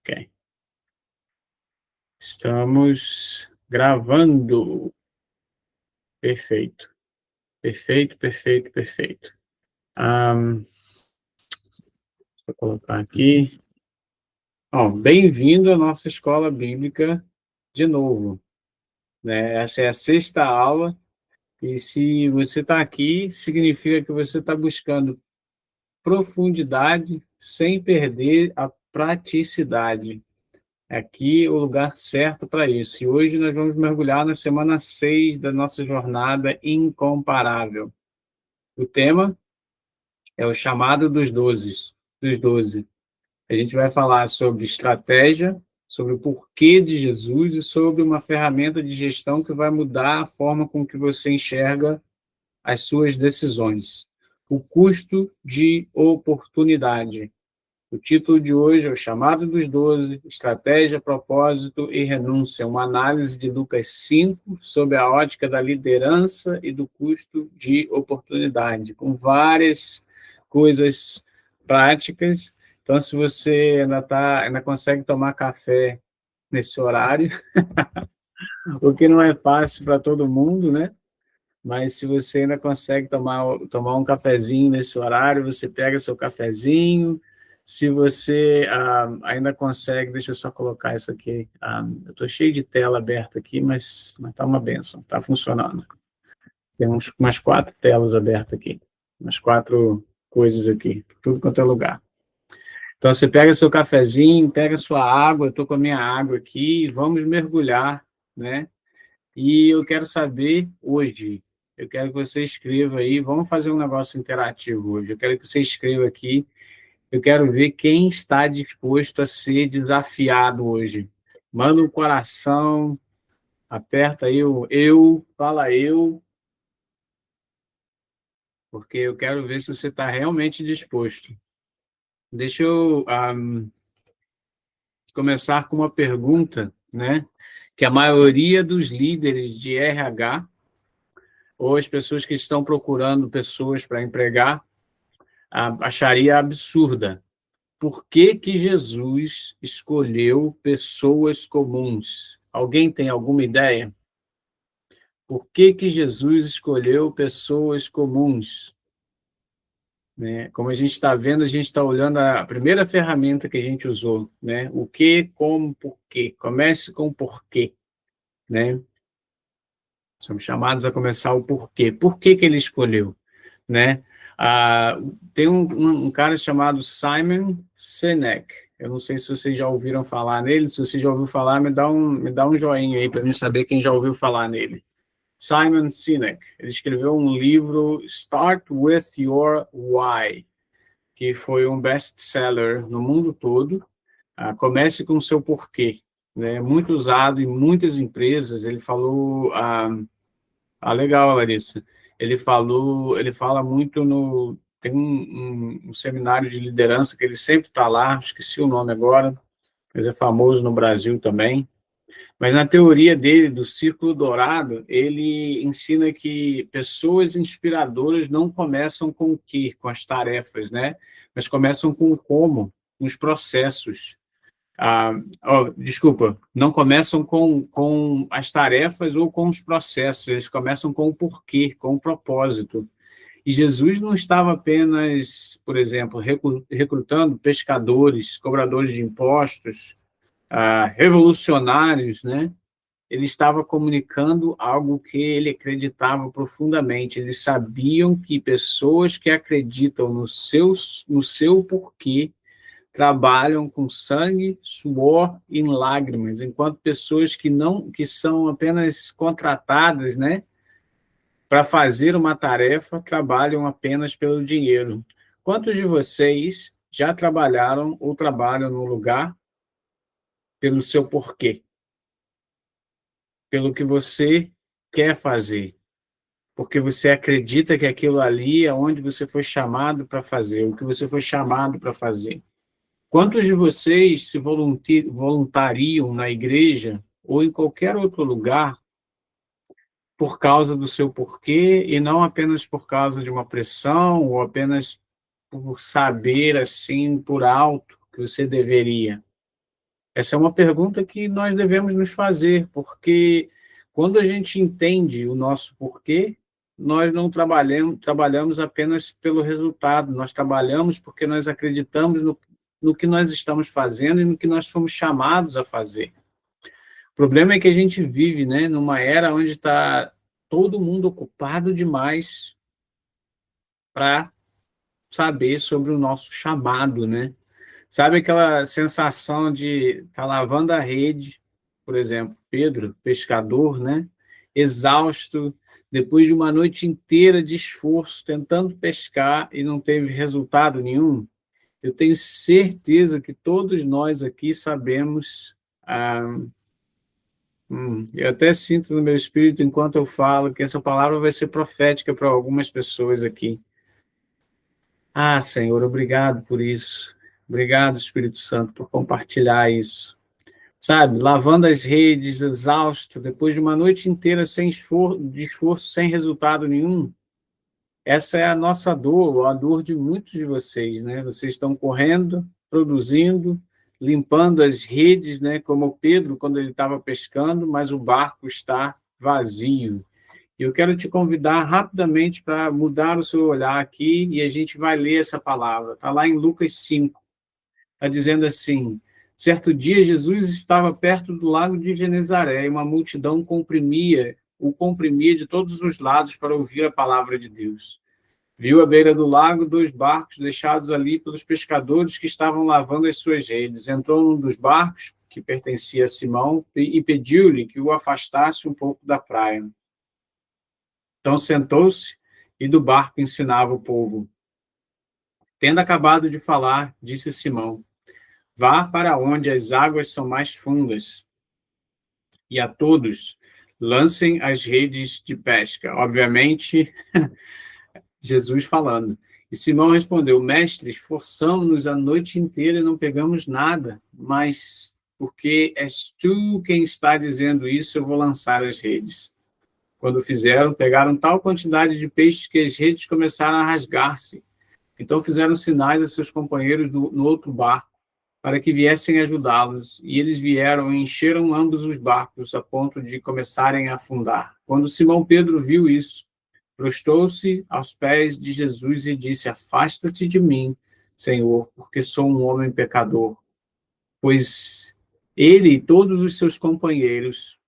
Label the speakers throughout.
Speaker 1: Ok. Estamos gravando. Perfeito. Perfeito, perfeito, perfeito. Vou colocar aqui. Bem-vindo à nossa escola bíblica de novo, né? Essa é a sexta aula e se você está aqui, significa que você está buscando profundidade sem perder a praticidade. Aqui é o lugar certo para isso. E hoje nós vamos mergulhar na semana 6 da nossa jornada incomparável. O tema é o chamado dos doze. A gente vai falar sobre estratégia, sobre o porquê de Jesus e sobre uma ferramenta de gestão que vai mudar a forma com que você enxerga as suas decisões. O custo de oportunidade. O título de hoje é o chamado dos 12, estratégia, propósito e renúncia, uma análise de Lucas 5 sobre a ótica da liderança e do custo de oportunidade, com várias coisas práticas. Então, se você ainda consegue tomar café nesse horário, o que não é fácil para todo mundo, né? Mas se você ainda consegue tomar um cafezinho nesse horário, você pega seu cafezinho. Se você ainda consegue, deixa eu só colocar isso aqui. Eu estou cheio de tela aberta aqui, mas está uma benção, está funcionando. Tem umas 4 telas abertas aqui, umas 4 coisas aqui, tudo quanto é lugar. Então você pega seu cafezinho, pega sua água, eu estou com a minha água aqui, e vamos mergulhar, né? E eu quero saber hoje, eu quero que você escreva aí, vamos fazer um negócio interativo hoje, eu quero que você escreva aqui, eu quero ver quem está disposto a ser desafiado hoje. Manda um coração, aperta aí o eu, fala eu, porque eu quero ver se você está realmente disposto. Deixa eu começar com uma pergunta, né? Que a maioria dos líderes de RH, ou as pessoas que estão procurando pessoas para empregar, acharia absurda. Por que que Jesus escolheu pessoas comuns? Alguém tem alguma ideia? Por que que Jesus escolheu pessoas comuns? Né? Como a gente está vendo, a gente está olhando a primeira ferramenta que a gente usou, né? O que, como, porquê. Comece com o porquê, né? Somos chamados a começar o porquê. Por que que ele escolheu, né? Tem um cara chamado Simon Sinek. Eu não sei se vocês já ouviram falar nele. Se você já ouviu falar, me dá um joinha aí para mim saber quem já ouviu falar nele. Simon Sinek. Ele escreveu um livro, Start with Your Why, que foi um best-seller no mundo todo. Comece com o seu porquê, né? Muito usado em muitas empresas. Ele falou... legal, Larissa. Ele fala muito no... Tem um seminário de liderança que ele sempre está lá, esqueci o nome agora, mas é famoso no Brasil também. Mas na teoria dele, do Círculo Dourado, ele ensina que pessoas inspiradoras não começam com o quê, com as tarefas, né? Mas começam com o como, com os processos. Desculpa, não começam com as tarefas ou com os processos, eles começam com o porquê, com o propósito. E Jesus não estava apenas, por exemplo, recrutando pescadores, cobradores de impostos, revolucionários, né? Ele estava comunicando algo que ele acreditava profundamente. Eles sabiam que pessoas que acreditam no seu porquê trabalham com sangue, suor e lágrimas, enquanto pessoas que são apenas contratadas, né, para fazer uma tarefa, trabalham apenas pelo dinheiro. Quantos de vocês já trabalharam ou trabalham no lugar pelo seu porquê, pelo que você quer fazer, porque você acredita que aquilo ali é onde você foi chamado para fazer, o que você foi chamado para fazer? Quantos de vocês se voluntariam na igreja ou em qualquer outro lugar por causa do seu porquê e não apenas por causa de uma pressão ou apenas por saber assim por alto que você deveria? Essa é uma pergunta que nós devemos nos fazer, porque quando a gente entende o nosso porquê, nós não trabalhamos apenas pelo resultado, nós trabalhamos porque nós acreditamos no que nós estamos fazendo e no que nós fomos chamados a fazer. O problema é que a gente vive, né, numa era onde está todo mundo ocupado demais para saber sobre o nosso chamado, né? Sabe aquela sensação de estar lavando a rede, por exemplo, Pedro, pescador, né? Exausto, depois de uma noite inteira de esforço, tentando pescar e não teve resultado nenhum? Eu tenho certeza que todos nós aqui sabemos. Eu até sinto no meu espírito, enquanto eu falo, que essa palavra vai ser profética para algumas pessoas aqui. Ah, Senhor, obrigado por isso. Obrigado, Espírito Santo, por compartilhar isso. Sabe, lavando as redes, exausto, depois de uma noite inteira de esforço, sem resultado nenhum. Essa é a nossa dor, a dor de muitos de vocês, né? Vocês estão correndo, produzindo, limpando as redes, né? Como o Pedro, quando ele estava pescando, mas o barco está vazio. E eu quero te convidar rapidamente para mudar o seu olhar aqui e a gente vai ler essa palavra. Está lá em Lucas 5. Está dizendo assim: certo dia Jesus estava perto do lago de Genezaré e uma multidão o comprimia de todos os lados para ouvir a palavra de Deus. Viu à beira do lago 2 barcos deixados ali pelos pescadores que estavam lavando as suas redes. Entrou num dos barcos, que pertencia a Simão, e pediu-lhe que o afastasse um pouco da praia. Então sentou-se e do barco ensinava o povo. Tendo acabado de falar, disse Simão: vá para onde as águas são mais fundas, e a todos lancem as redes de pesca. Obviamente, Jesus falando. E Simão respondeu: mestre, esforçamos-nos a noite inteira e não pegamos nada, mas porque és tu quem está dizendo isso, eu vou lançar as redes. Quando fizeram, pegaram tal quantidade de peixes que as redes começaram a rasgar-se. Então fizeram sinais a seus companheiros no outro barco, para que viessem ajudá-los, e eles vieram e encheram ambos os barcos, a ponto de começarem a afundar. Quando Simão Pedro viu isso, prostrou-se aos pés de Jesus e disse: afasta-te de mim, Senhor, porque sou um homem pecador. Pois ele e todos os seus companheiros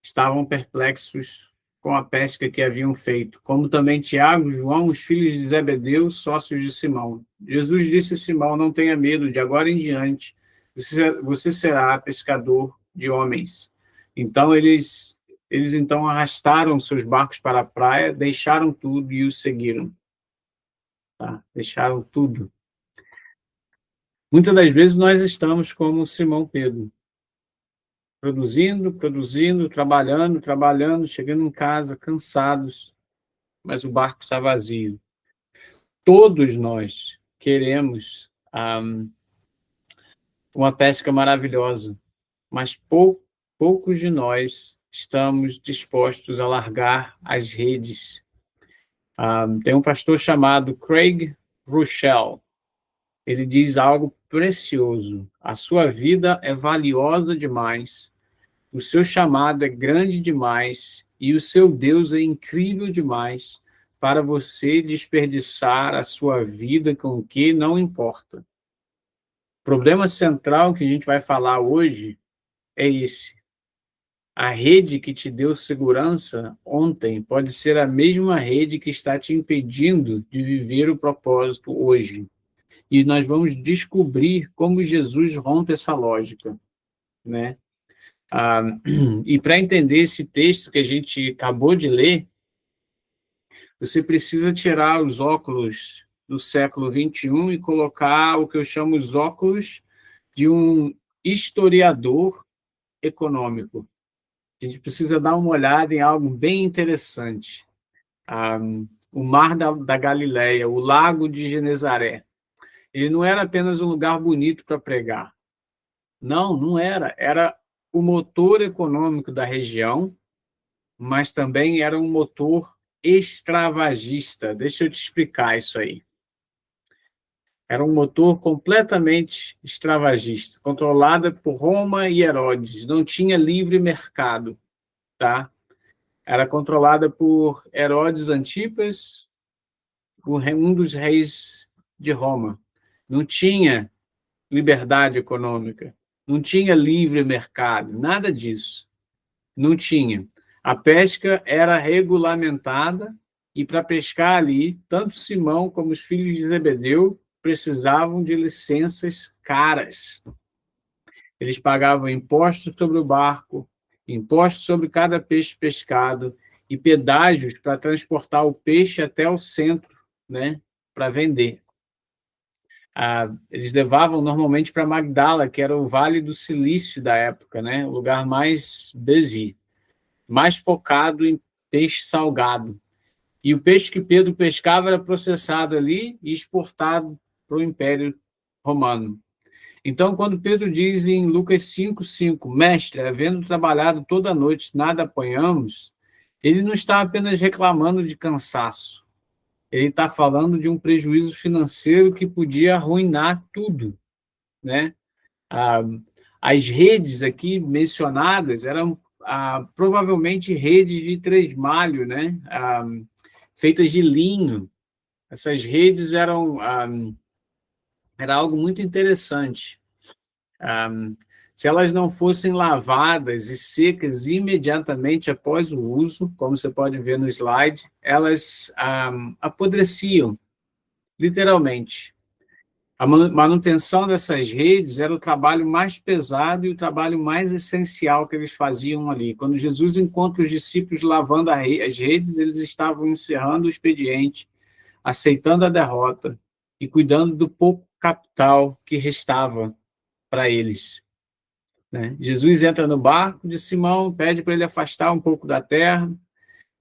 Speaker 1: estavam perplexos com a pesca que haviam feito, como também Tiago e João, os filhos de Zebedeu, sócios de Simão. Jesus disse a Simão: não tenha medo, de agora em diante você será pescador de homens. Então eles então arrastaram seus barcos para a praia, deixaram tudo e os seguiram. Tá? Deixaram tudo. Muitas das vezes nós estamos como Simão Pedro, produzindo, trabalhando, chegando em casa cansados, mas o barco está vazio. Todos nós queremos uma pesca maravilhosa, mas poucos de nós estamos dispostos a largar as redes. Tem um pastor chamado Craig Rochelle. Ele diz algo precioso: a sua vida é valiosa demais, o seu chamado é grande demais e o seu Deus é incrível demais para você desperdiçar a sua vida com o que não importa. O problema central que a gente vai falar hoje é esse. A rede que te deu segurança ontem pode ser a mesma rede que está te impedindo de viver o propósito hoje. E nós vamos descobrir como Jesus rompe essa lógica, né? E para entender esse texto que a gente acabou de ler, você precisa tirar os óculos do século XXI e colocar o que eu chamo os óculos de um historiador econômico. A gente precisa dar uma olhada em algo bem interessante. O Mar da Galileia, o Lago de Genezaré. Ele não era apenas um lugar bonito para pregar. Não era. Era o motor econômico da região, mas também era um motor extravagista. Deixa eu te explicar isso aí. Era um motor completamente extravagista, controlada por Roma e Herodes, não tinha livre mercado, tá? Era controlada por Herodes Antipas, um dos reis de Roma. Não tinha liberdade econômica, não tinha livre mercado, nada disso. Não tinha. A pesca era regulamentada e para pescar ali, tanto Simão como os filhos de Zebedeu precisavam de licenças caras. Eles pagavam impostos sobre o barco, impostos sobre cada peixe pescado e pedágios para transportar o peixe até o centro, né, para vender. Eles levavam normalmente para Magdala, que era o Vale do Silício da época, né, o lugar mais busy, mais focado em peixe salgado. E o peixe que Pedro pescava era processado ali e exportado para o Império Romano. Então, quando Pedro diz em Lucas 5:5, mestre, havendo trabalhado toda a noite, nada apanhamos, ele não está apenas reclamando de cansaço. Ele está falando de um prejuízo financeiro que podia arruinar tudo, né? Ah, as redes aqui mencionadas eram provavelmente redes de tresmalho, né? Feitas de linho. Essas redes era algo muito interessante. Se elas não fossem lavadas e secas imediatamente após o uso, como você pode ver no slide, elas apodreciam, literalmente. A manutenção dessas redes era o trabalho mais pesado e o trabalho mais essencial que eles faziam ali. Quando Jesus encontra os discípulos lavando as redes, eles estavam encerrando o expediente, aceitando a derrota e cuidando do pouco capital que restava para eles, né? Jesus entra no barco de Simão, pede para ele afastar um pouco da terra.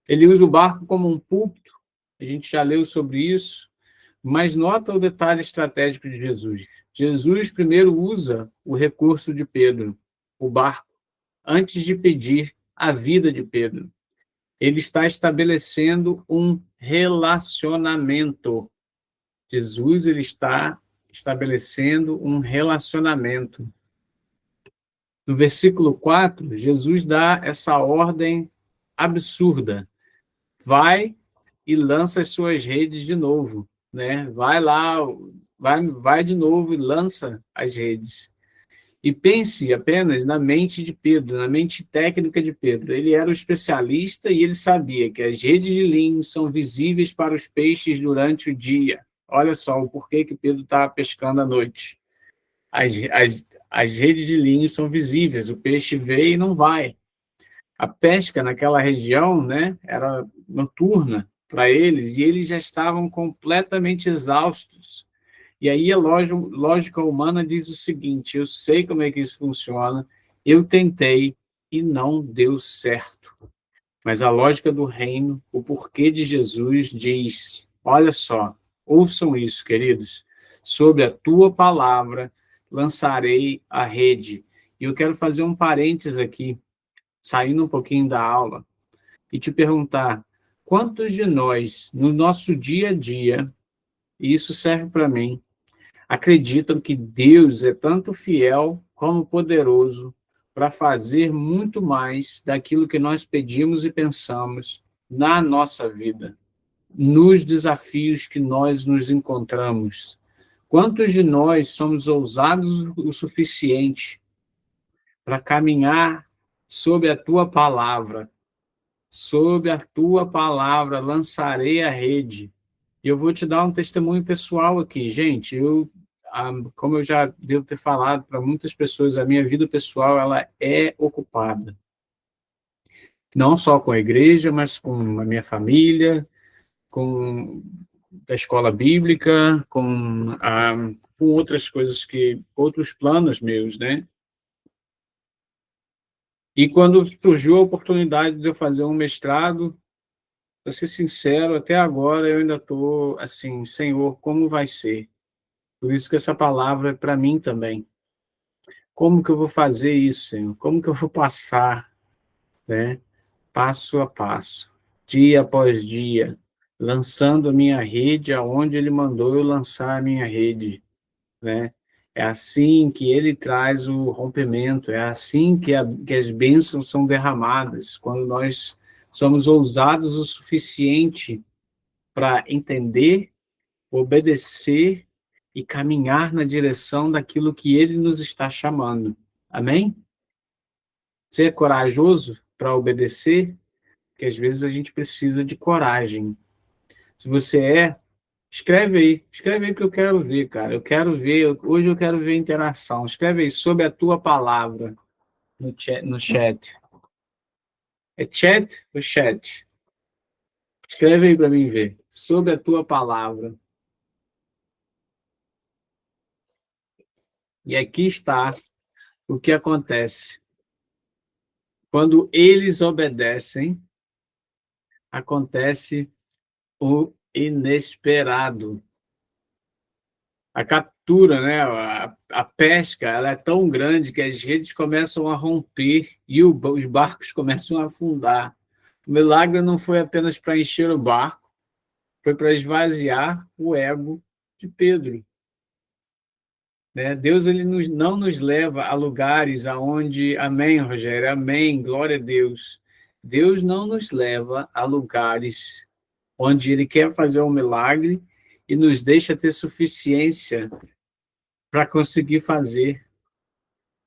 Speaker 1: Ele usa o barco como um púlpito, a gente já leu sobre isso, mas nota o detalhe estratégico de Jesus. Jesus primeiro usa o recurso de Pedro, o barco, antes de pedir a vida de Pedro. Ele está estabelecendo um relacionamento. Jesus ele está estabelecendo um relacionamento. No versículo 4, Jesus dá essa ordem absurda. Vai e lança as suas redes de novo, né? Vai lá, vai de novo e lança as redes. E pense apenas na mente de Pedro, na mente técnica de Pedro. Ele era o especialista e ele sabia que as redes de linho são visíveis para os peixes durante o dia. Olha só o porquê que Pedro estava pescando à noite. As redes de linho são visíveis, o peixe vê e não vai. A pesca naquela região, né, era noturna para eles e eles já estavam completamente exaustos. E aí a lógica humana diz o seguinte: eu sei como é que isso funciona, eu tentei e não deu certo. Mas a lógica do reino, o porquê de Jesus diz: olha só, ouçam isso, queridos, sobre a tua palavra lançarei a rede. E eu quero fazer um parênteses aqui, saindo um pouquinho da aula, e te perguntar: quantos de nós, no nosso dia a dia, e isso serve para mim, acreditam que Deus é tanto fiel como poderoso para fazer muito mais daquilo que nós pedimos e pensamos na nossa vida, nos desafios que nós nos encontramos? Quantos de nós somos ousados o suficiente para caminhar sob a tua palavra? Sob a tua palavra lançarei a rede. E eu vou te dar um testemunho pessoal aqui, gente. Como eu já devo ter falado para muitas pessoas, a minha vida pessoal ela é ocupada. Não só com a igreja, mas com a minha família, com a escola bíblica, com outras coisas outros planos meus, né? E quando surgiu a oportunidade de eu fazer um mestrado, para ser sincero, até agora eu ainda estou assim, Senhor, como vai ser? Por isso que essa palavra é para mim também. Como que eu vou fazer isso, Senhor? Como que eu vou passar, né? Passo a passo, dia após dia, lançando a minha rede aonde ele mandou eu lançar a minha rede, né? É assim que ele traz o rompimento, é assim que as bênçãos são derramadas, quando nós somos ousados o suficiente para entender, obedecer e caminhar na direção daquilo que ele nos está chamando. Amém? Ser corajoso para obedecer, porque às vezes a gente precisa de coragem. Se você escreve aí que eu quero ver, cara. Eu quero ver, hoje eu quero ver interação. Escreve aí sobre a tua palavra no chat. É chat ou chat? Escreve aí para mim ver. Sobre a tua palavra. E aqui está o que acontece. Quando eles obedecem, acontece o inesperado. A captura, né, a pesca, ela é tão grande que as redes começam a romper e os barcos começam a afundar. O milagre não foi apenas para encher o barco, foi para esvaziar o ego de Pedro. Né? Deus não nos leva a lugares aonde, amém, Rogério, amém, glória a Deus. Deus não nos leva a lugares onde Ele quer fazer um milagre e nos deixa ter suficiência para conseguir fazer.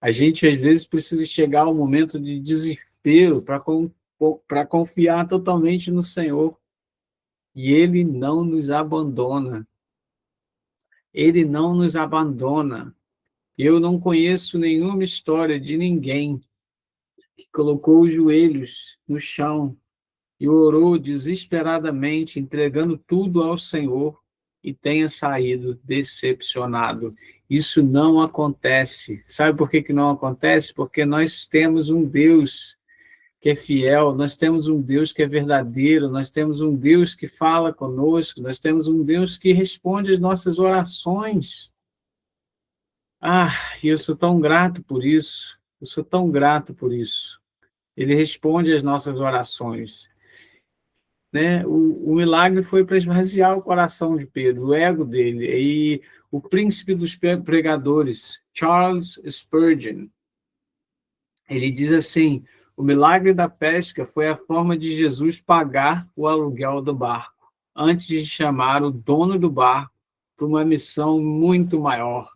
Speaker 1: A gente, às vezes, precisa chegar ao momento de desespero para confiar totalmente no Senhor. E Ele não nos abandona. Ele não nos abandona. Eu não conheço nenhuma história de ninguém que colocou os joelhos no chão e orou desesperadamente, entregando tudo ao Senhor e tenha saído decepcionado. Isso não acontece. Sabe por que não acontece? Porque nós temos um Deus que é fiel, nós temos um Deus que é verdadeiro, nós temos um Deus que fala conosco, nós temos um Deus que responde as nossas orações. Ah, e eu sou tão grato por isso, eu sou tão grato por isso. Ele responde às nossas orações. Né? O milagre foi para esvaziar o coração de Pedro, o ego dele. E o príncipe dos pregadores, Charles Spurgeon, ele diz assim: o milagre da pesca foi a forma de Jesus pagar o aluguel do barco, antes de chamar o dono do barco para uma missão muito maior.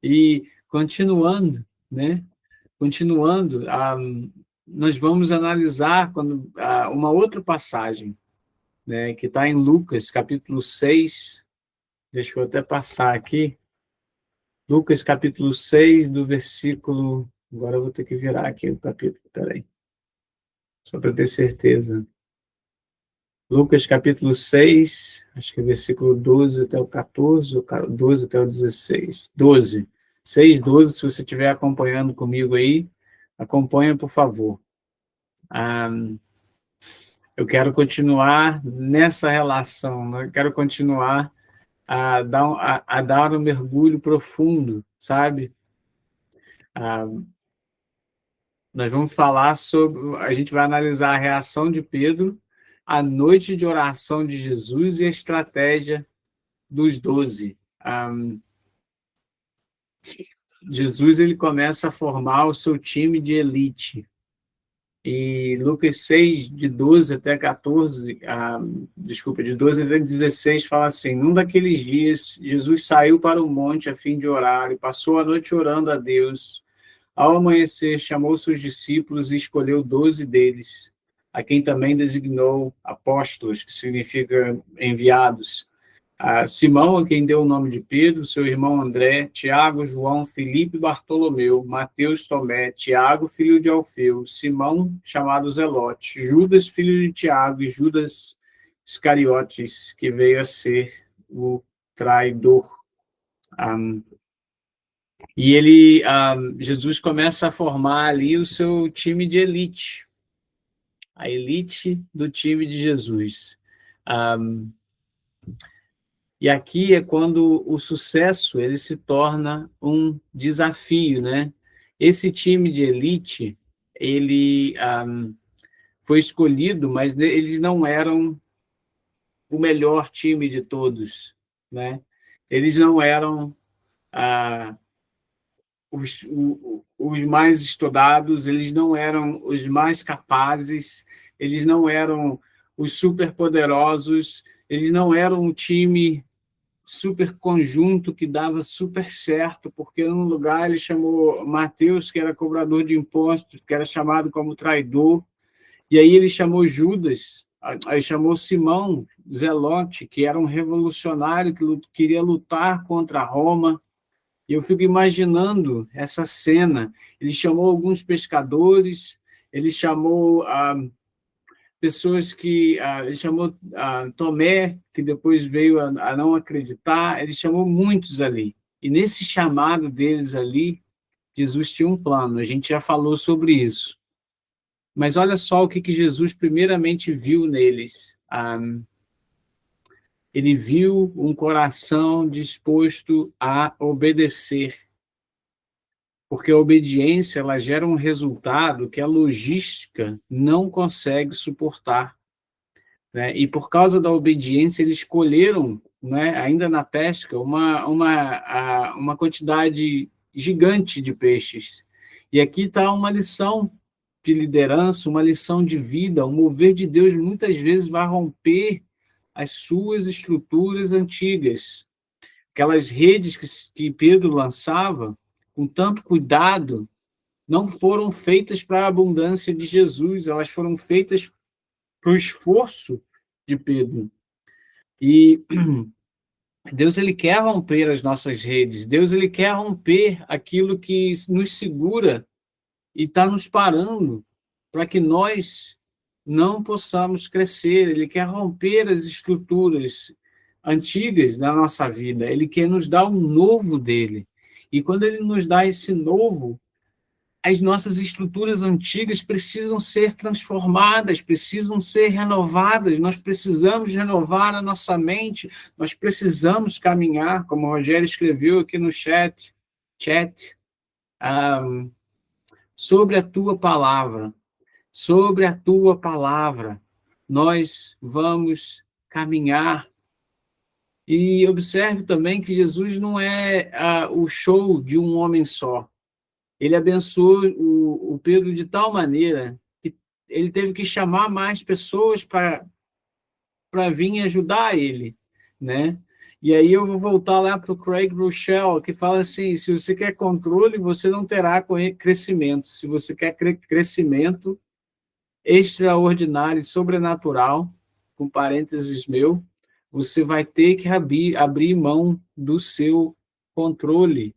Speaker 1: E continuando, né? Continuando, nós vamos analisar uma outra passagem, né, que está em Lucas, capítulo 6. Deixa eu até passar aqui. Lucas, capítulo 6, do versículo. Agora eu vou ter que virar aqui o capítulo, peraí, só para ter certeza. Lucas, capítulo 6, acho que é versículo 12 até o 14, ou 12 até o 16. 12. 6, 12, se você estiver acompanhando comigo aí, acompanha, por favor. Eu quero continuar nessa relação, né? Eu quero continuar a dar um mergulho profundo, sabe? Nós vamos falar sobre, a gente vai analisar a reação de Pedro, a noite de oração de Jesus e a estratégia dos 12. Jesus ele começa a formar o seu time de elite. E Lucas 6, de 12 até 14, desculpa, de 12 até 16, fala assim: num daqueles dias, Jesus saiu para o monte a fim de orar e passou a noite orando a Deus. Ao amanhecer, chamou seus discípulos e escolheu 12 deles, a quem também designou apóstolos, que significa enviados. Simão, a quem deu o nome de Pedro, seu irmão André, Tiago, João, Filipe, Bartolomeu, Mateus, Tomé, Tiago, filho de Alfeu, Simão, chamado Zelote, Judas, filho de Tiago, e Judas Iscariotes, que veio a ser o traidor. Jesus começa a formar ali o seu time de elite, a elite do time de Jesus. E aqui é quando o sucesso ele se torna um desafio, né? Esse time de elite, ele foi escolhido, mas eles não eram o melhor time de todos, né? Eles não eram os mais estudados, eles não eram os mais capazes, eles não eram os superpoderosos, eles não eram um time super conjunto que dava super certo, porque num lugar ele chamou Mateus, que era cobrador de impostos, que era chamado como traidor, e aí ele chamou Judas, aí chamou Simão Zelote, que era um revolucionário que queria lutar contra Roma. E eu fico imaginando essa cena. Ele chamou alguns pescadores, ele chamou pessoas que... ele chamou Tomé, que depois veio a não acreditar, ele chamou muitos ali. E nesse chamado deles ali, Jesus tinha um plano, a gente já falou sobre isso. Mas olha só o que Jesus primeiramente viu neles. Ele viu um coração disposto a obedecer, porque a obediência ela gera um resultado que a logística não consegue suportar, né? E por causa da obediência eles escolheram, né, ainda na pesca, uma quantidade gigante de peixes. E aqui está uma lição de liderança, uma lição de vida. O mover de Deus muitas vezes vai romper as suas estruturas antigas, aquelas redes que Pedro lançava com tanto cuidado, não foram feitas para a abundância de Jesus, elas foram feitas para o esforço de Pedro. E Deus ele quer romper as nossas redes, Deus ele quer romper aquilo que nos segura e está nos parando para que nós não possamos crescer. Ele quer romper as estruturas antigas da nossa vida, ele quer nos dar um novo dele. E quando ele nos dá esse novo, as nossas estruturas antigas precisam ser transformadas, precisam ser renovadas, nós precisamos renovar a nossa mente, nós precisamos caminhar, como o Rogério escreveu aqui no chat, sobre a tua palavra, nós vamos caminhar. E observe também que Jesus não é o show de um homem só. Ele abençoou o Pedro de tal maneira que ele teve que chamar mais pessoas para vir ajudar ele, né? E aí eu vou voltar lá para o Craig Rochelle, que fala assim, se você quer controle, você não terá crescimento. Se você quer crescimento extraordinário e sobrenatural, com parênteses meu, você vai ter que abrir mão do seu controle.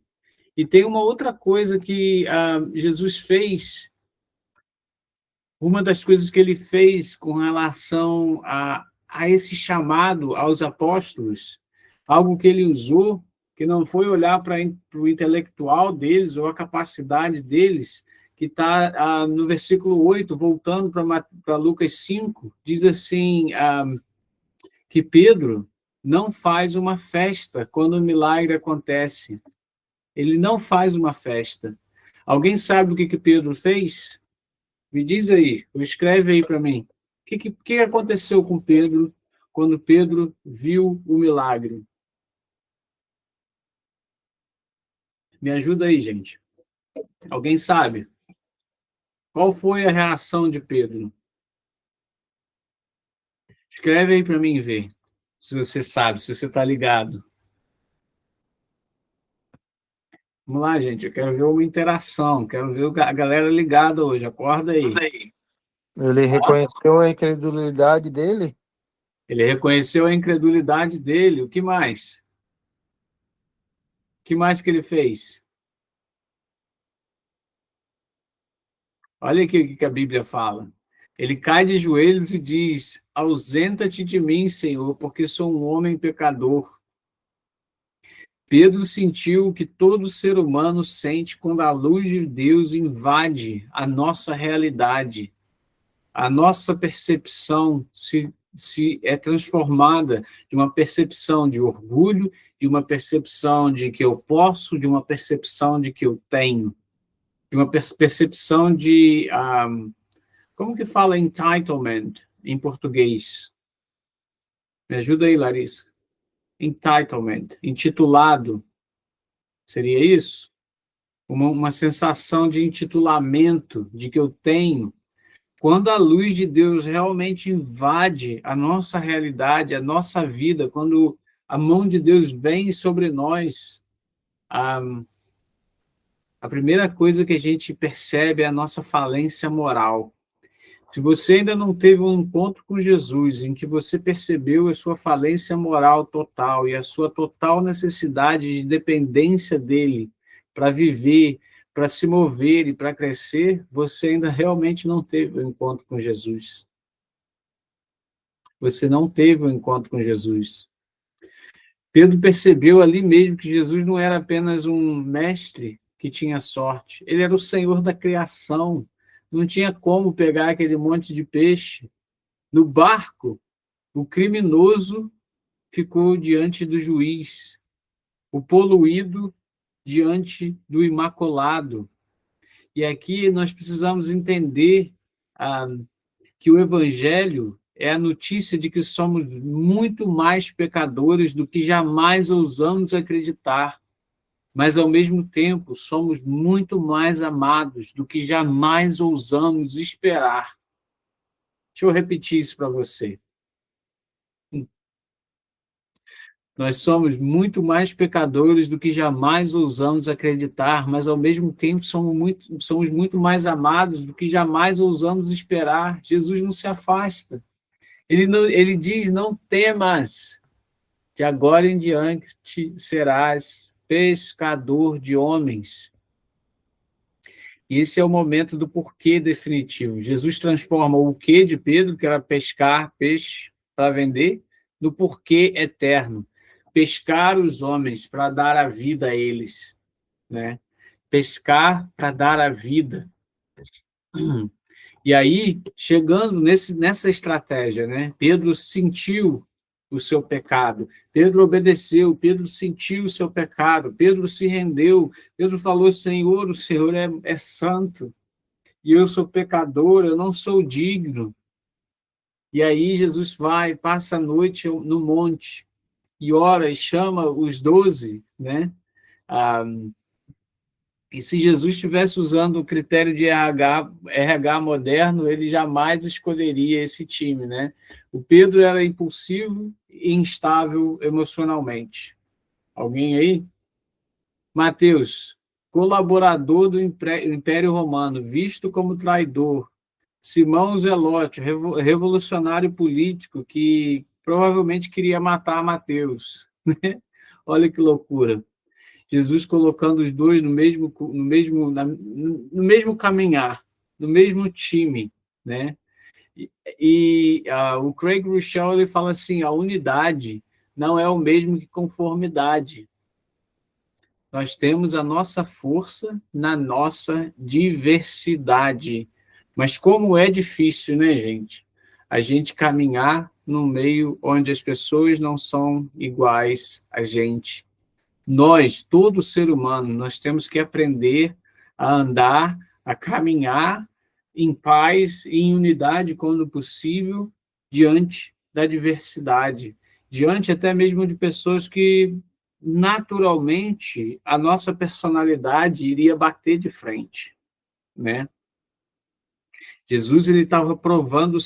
Speaker 1: E tem uma outra coisa que Jesus fez, uma das coisas que ele fez com relação a esse chamado aos apóstolos, algo que ele usou, que não foi olhar para o intelectual deles ou a capacidade deles, que está no versículo 8, voltando para Lucas 5, diz assim, que Pedro não faz uma festa quando o milagre acontece. Ele não faz uma festa. Alguém sabe o que Pedro fez? Me diz aí, escreve aí para mim. O que aconteceu com Pedro quando Pedro viu o milagre? Me ajuda aí, gente. Alguém sabe? Qual foi a reação de Pedro? Escreve aí para mim ver, se você sabe, se você está ligado. Vamos lá, gente, eu quero ver uma interação, quero ver a galera ligada hoje, acorda aí.
Speaker 2: Ele reconheceu a incredulidade dele?
Speaker 1: Ele reconheceu a incredulidade dele, o que mais? O que mais que ele fez? Olha aqui o que a Bíblia fala. Ele cai de joelhos e diz, ausenta-te de mim, Senhor, porque sou um homem pecador. Pedro sentiu o que todo ser humano sente quando a luz de Deus invade a nossa realidade. A nossa percepção se é transformada de uma percepção de orgulho, de uma percepção de que eu posso, de uma percepção de que eu tenho, de uma percepção de... como que fala entitlement em português? Me ajuda aí, Larissa. Entitlement, intitulado, seria isso? Uma sensação de intitulamento, de que eu tenho. Quando a luz de Deus realmente invade a nossa realidade, a nossa vida, quando a mão de Deus vem sobre nós, a, a primeira coisa que a gente percebe é a nossa falência moral. Se você ainda não teve um encontro com Jesus em que você percebeu a sua falência moral total e a sua total necessidade de dependência dele para viver, para se mover e para crescer, você ainda realmente não teve um encontro com Jesus. Você não teve um encontro com Jesus. Pedro percebeu ali mesmo que Jesus não era apenas um mestre que tinha sorte, ele era o Senhor da criação. Não tinha como pegar aquele monte de peixe. No barco, o criminoso ficou diante do juiz, o poluído diante do imaculado. E aqui nós precisamos entender que o Evangelho é a notícia de que somos muito mais pecadores do que jamais ousamos acreditar, mas, ao mesmo tempo, somos muito mais amados do que jamais ousamos esperar. Deixa eu repetir isso para você. Nós somos muito mais pecadores do que jamais ousamos acreditar, mas, ao mesmo tempo, somos muito mais amados do que jamais ousamos esperar. Jesus não se afasta. Ele diz, não temas, que agora em diante serás pescador de homens. E esse é o momento do porquê definitivo. Jesus transforma o quê de Pedro, que era pescar peixe para vender, no porquê eterno. Pescar os homens para dar a vida a eles, né? Pescar para dar a vida. E aí, chegando nessa estratégia, né? Pedro sentiu o seu pecado, Pedro obedeceu, Pedro sentiu o seu pecado, Pedro se rendeu, Pedro falou, Senhor, o Senhor é santo, e eu sou pecador, eu não sou digno. E aí Jesus vai, passa a noite no monte, e ora, e chama os 12, né? E se Jesus estivesse usando o critério de RH moderno, ele jamais escolheria esse time, né? O Pedro era impulsivo e instável emocionalmente. Alguém aí? Mateus, colaborador do Império Romano, visto como traidor. Simão Zelote, revolucionário político que provavelmente queria matar Mateus. Olha que loucura. Jesus colocando os dois no mesmo caminhar, no mesmo time, né? O Craig Rochelle ele fala assim: a unidade não é o mesmo que conformidade. Nós temos a nossa força na nossa diversidade. Mas como é difícil, né, gente? A gente caminhar num meio onde as pessoas não são iguais a gente. Nós, todo ser humano, nós temos que aprender a andar, a caminhar em paz e em unidade, quando possível, diante da diversidade, diante até mesmo de pessoas que, naturalmente, a nossa personalidade iria bater de frente, né? Jesus ele estava provando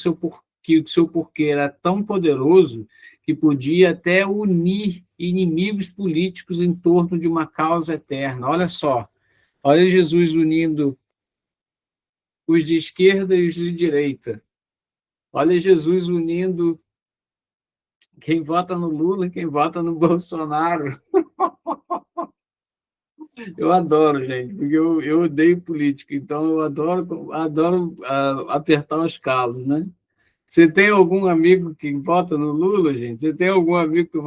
Speaker 1: que o seu porquê era tão poderoso que podia até unir inimigos políticos em torno de uma causa eterna. Olha só, olha Jesus unindo os de esquerda e os de direita. Olha Jesus unindo quem vota no Lula e quem vota no Bolsonaro. Eu adoro, gente, porque eu odeio política, então eu adoro apertar os calos, né? Você tem algum amigo que vota no Lula, gente? Você tem algum amigo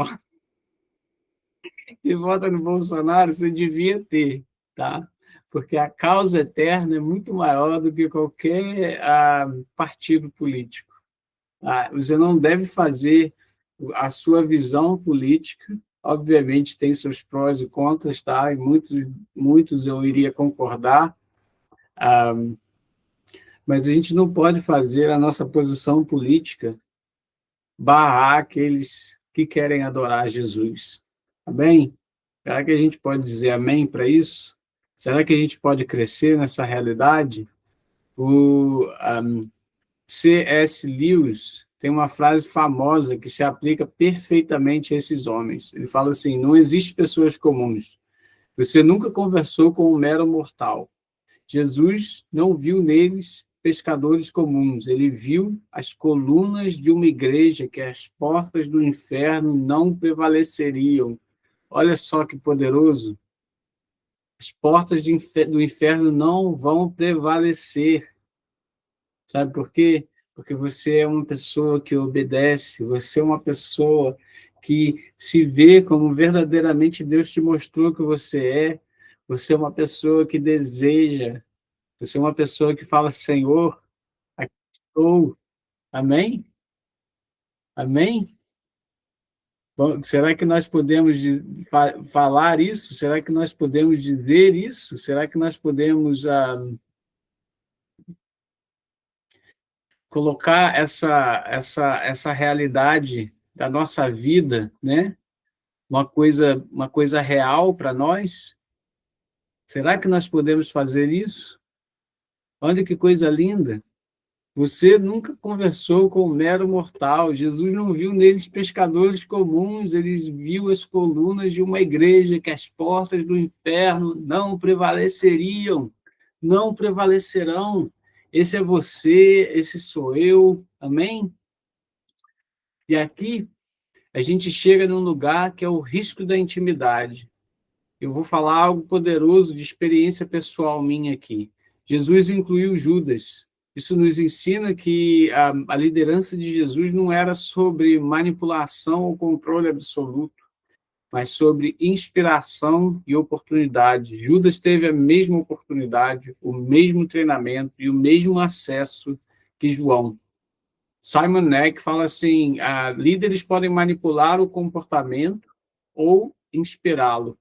Speaker 1: que vota no Bolsonaro? Você devia ter, tá? Porque a causa eterna é muito maior do que qualquer partido político. Tá? Você não deve fazer a sua visão política, obviamente tem seus prós e contras, tá? E muitos eu iria concordar, mas a gente não pode fazer a nossa posição política barrar aqueles que querem adorar Jesus. Amém? Será que a gente pode dizer amém para isso? Será que a gente pode crescer nessa realidade? O C.S. Lewis tem uma frase famosa que se aplica perfeitamente a esses homens. Ele fala assim: não existe pessoas comuns. Você nunca conversou com um mero mortal. Jesus não viu neles pescadores comuns. Ele viu as colunas de uma igreja que as portas do inferno não prevaleceriam. Olha só que poderoso. As portas do inferno não vão prevalecer. Sabe por quê? Porque você é uma pessoa que obedece, você é uma pessoa que se vê como verdadeiramente Deus te mostrou que você é uma pessoa que deseja, você é uma pessoa que fala, Senhor, aqui estou. Amém? Amém? Bom, será que nós podemos falar isso? Será que nós podemos dizer isso? Será que nós podemos colocar essa realidade da nossa vida, né? Uma coisa real para nós? Será que nós podemos fazer isso? Olha que coisa linda! Você nunca conversou com um mero mortal. Jesus não viu neles pescadores comuns, ele viu as colunas de uma igreja que as portas do inferno não prevaleceriam, não prevalecerão. Esse é você, esse sou eu. Amém? E aqui a gente chega num lugar que é o risco da intimidade. Eu vou falar algo poderoso de experiência pessoal minha aqui. Jesus incluiu Judas. Isso nos ensina que a liderança de Jesus não era sobre manipulação ou controle absoluto, mas sobre inspiração e oportunidade. Judas teve a mesma oportunidade, o mesmo treinamento e o mesmo acesso que João. Simon Sinek fala assim: líderes podem manipular o comportamento ou inspirá-lo.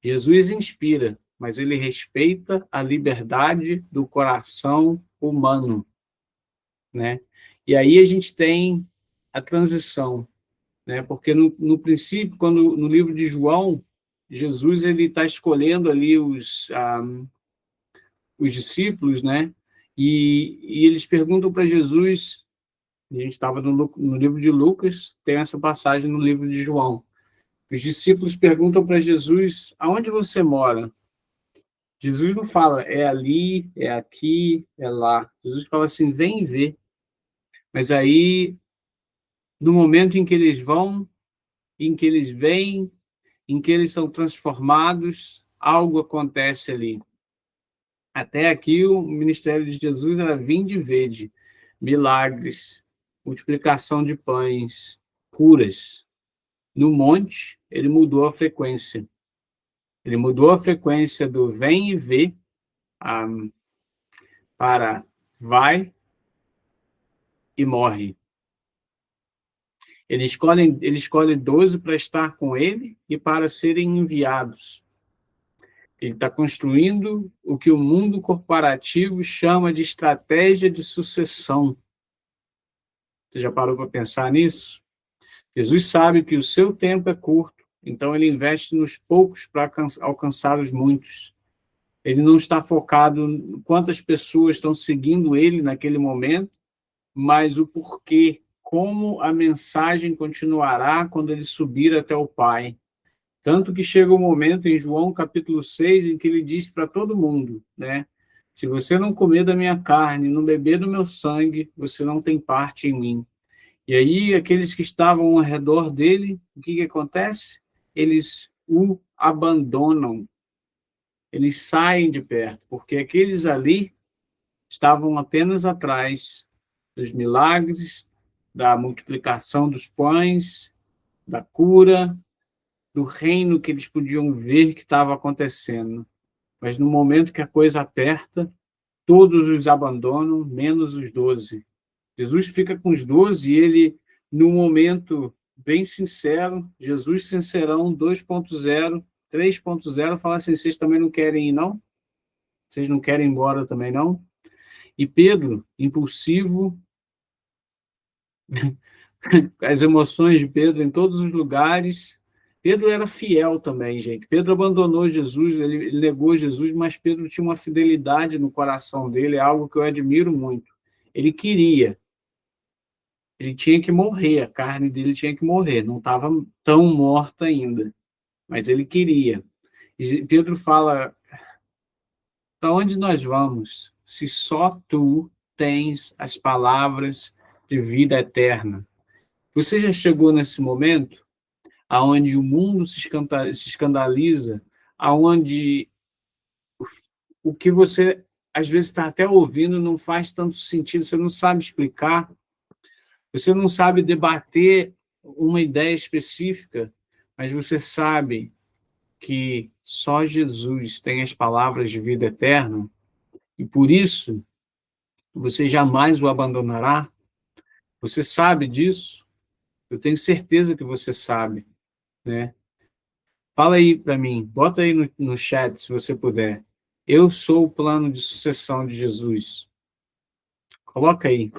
Speaker 1: Jesus inspira, mas ele respeita a liberdade do coração humano, né? E aí a gente tem a transição, né? Porque no princípio, quando no livro de João, Jesus ele está escolhendo ali os discípulos, né? E eles perguntam para Jesus. A gente estava no livro de Lucas, tem essa passagem no livro de João. Os discípulos perguntam para Jesus: aonde você mora? Jesus não fala, é ali, é aqui, é lá. Jesus fala assim, vem ver. Mas aí, no momento em que eles vão, em que eles vêm, em que eles são transformados, algo acontece ali. Até aqui, o ministério de Jesus era vinde e vede, milagres, multiplicação de pães, curas. No monte, ele mudou a frequência. Ele mudou a frequência do vem e vê para vai e morre. Ele escolhe 12 para estar com ele e para serem enviados. Ele está construindo o que o mundo corporativo chama de estratégia de sucessão. Você já parou para pensar nisso? Jesus sabe que o seu tempo é curto, então ele investe nos poucos para alcançar os muitos. Ele não está focado em quantas pessoas estão seguindo ele naquele momento, mas o porquê, como a mensagem continuará quando ele subir até o Pai. Tanto que chega o momento em João capítulo 6 em que ele diz para todo mundo, né? Se você não comer da minha carne, não beber do meu sangue, você não tem parte em mim. E aí, aqueles que estavam ao redor dele, o que acontece? Eles o abandonam. Eles saem de perto, porque aqueles ali estavam apenas atrás dos milagres, da multiplicação dos pães, da cura, do reino que eles podiam ver que estava acontecendo. Mas no momento que a coisa aperta, todos os abandonam, menos os 12. Jesus fica com os 12 e ele, num momento bem sincero, Jesus sincerão 2.0, 3.0, fala assim, vocês também não querem ir, não? Vocês não querem ir embora também, não? E Pedro, impulsivo, as emoções de Pedro em todos os lugares. Pedro era fiel também, gente. Pedro abandonou Jesus, ele negou Jesus, mas Pedro tinha uma fidelidade no coração dele, é algo que eu admiro muito. Ele queria, ele tinha que morrer, a carne dele tinha que morrer, não estava tão morta ainda, mas ele queria. E Pedro fala: para onde nós vamos, se só tu tens as palavras de vida eterna? Você já chegou nesse momento aonde o mundo se escandaliza, aonde o que você às vezes está até ouvindo não faz tanto sentido, você não sabe explicar, você não sabe debater uma ideia específica, mas você sabe que só Jesus tem as palavras de vida eterna e por isso você jamais o abandonará. Você sabe disso? Eu tenho certeza que você sabe, né? Fala aí para mim, bota aí no chat, se você puder. Eu sou o plano de sucessão de Jesus. Coloca aí.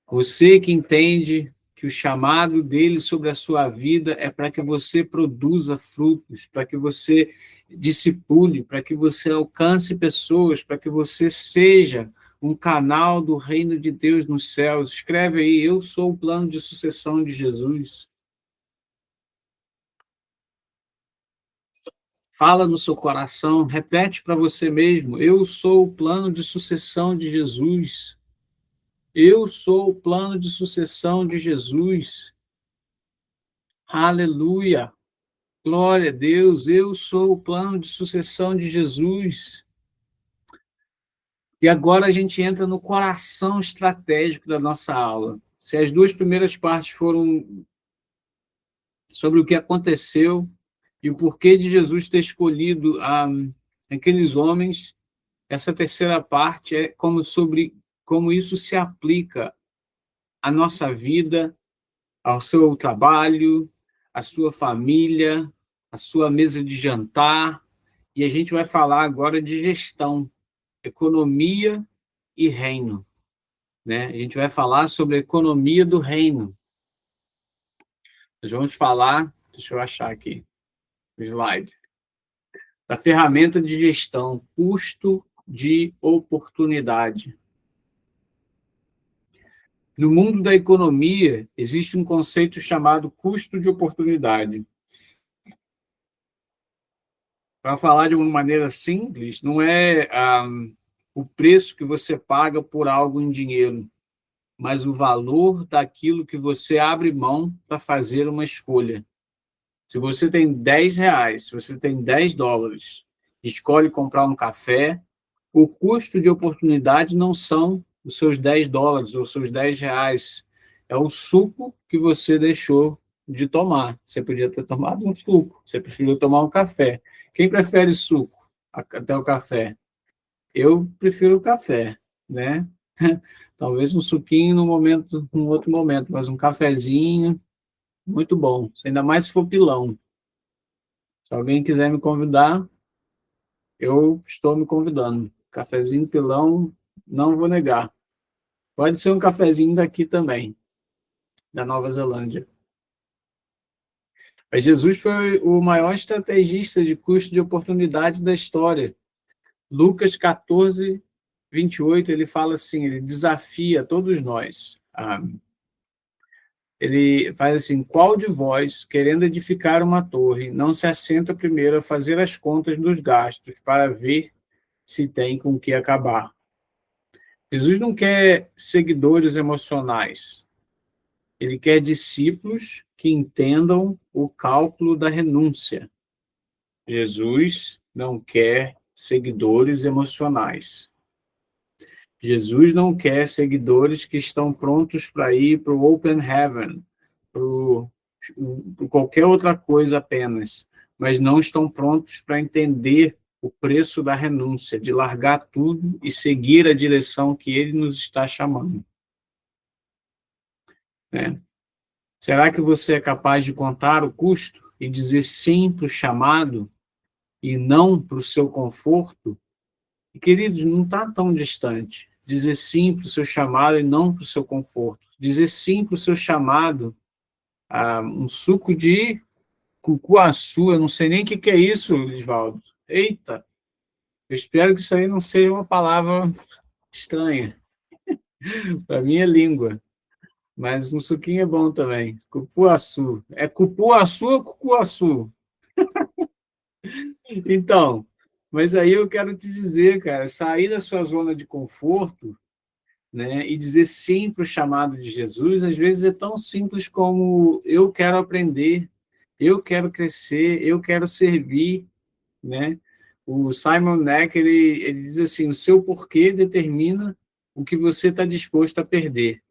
Speaker 1: Você que entende que o chamado dele sobre a sua vida é para que você produza frutos, para que você discipule, para que você alcance pessoas, para que você seja um canal do reino de Deus nos céus. Escreve aí, eu sou o plano de sucessão de Jesus. Fala no seu coração, repete para você mesmo, eu sou o plano de sucessão de Jesus. Eu sou o plano de sucessão de Jesus. Aleluia. Glória a Deus, eu sou o plano de sucessão de Jesus. E agora a gente entra no coração estratégico da nossa aula. Se as duas primeiras partes foram sobre o que aconteceu e o porquê de Jesus ter escolhido aqueles homens, essa terceira parte é sobre como isso se aplica à nossa vida, ao seu trabalho, à sua família, à sua mesa de jantar. E a gente vai falar agora de gestão, economia e reino, né? A gente vai falar sobre a economia do reino. Nós vamos falar, deixa eu achar aqui, o slide, da ferramenta de gestão, custo de oportunidade. No mundo da economia, existe um conceito chamado custo de oportunidade. Para falar de uma maneira simples, não é o preço que você paga por algo em dinheiro, mas o valor daquilo que você abre mão para fazer uma escolha. Se você tem R$ 10, se você tem $10, escolhe comprar um café, o custo de oportunidade não são os seus $10 ou os seus R$ 10, é o suco que você deixou de tomar. Você podia ter tomado um suco, você preferiu tomar um café. Quem prefere suco até o café? Eu prefiro o café, né? Talvez um suquinho num outro momento, mas um cafezinho, muito bom. Ainda mais se for pilão. Se alguém quiser me convidar, eu estou me convidando. Cafezinho, pilão, não vou negar. Pode ser um cafezinho daqui também, da Nova Zelândia. Mas Jesus foi o maior estrategista de custo de oportunidade da história. Lucas 14, 28, ele fala assim, ele desafia todos nós. Ele faz assim, qual de vós, querendo edificar uma torre, não se assenta primeiro a fazer as contas dos gastos para ver se tem com o que acabar? Jesus não quer seguidores emocionais. Ele quer discípulos que entendam o cálculo da renúncia. Jesus não quer seguidores emocionais. Jesus não quer seguidores que estão prontos para ir para o open heaven, para qualquer outra coisa apenas, mas não estão prontos para entender o preço da renúncia, de largar tudo e seguir a direção que ele nos está chamando. Né? Será que você é capaz de contar o custo e dizer sim para o chamado e não para o seu conforto? E, queridos, não está tão distante. dizer sim para o seu chamado e não para o seu conforto. Dizer sim para o seu chamado a um suco de cupuaçu. Eu não sei nem o que é isso, Lisvaldo. Eita, eu espero que isso aí não seja uma palavra estranha. Para mim é língua. Mas um suquinho é bom também. Cupuaçu. É cupuaçu ou cupuaçu? Então, mas aí eu quero te dizer, cara, sair da sua zona de conforto, né, e dizer sim para o chamado de Jesus, às vezes é tão simples como eu quero aprender, eu quero crescer, eu quero servir, né? O Simon Sinek, ele diz assim, o seu porquê determina o que você está disposto a perder.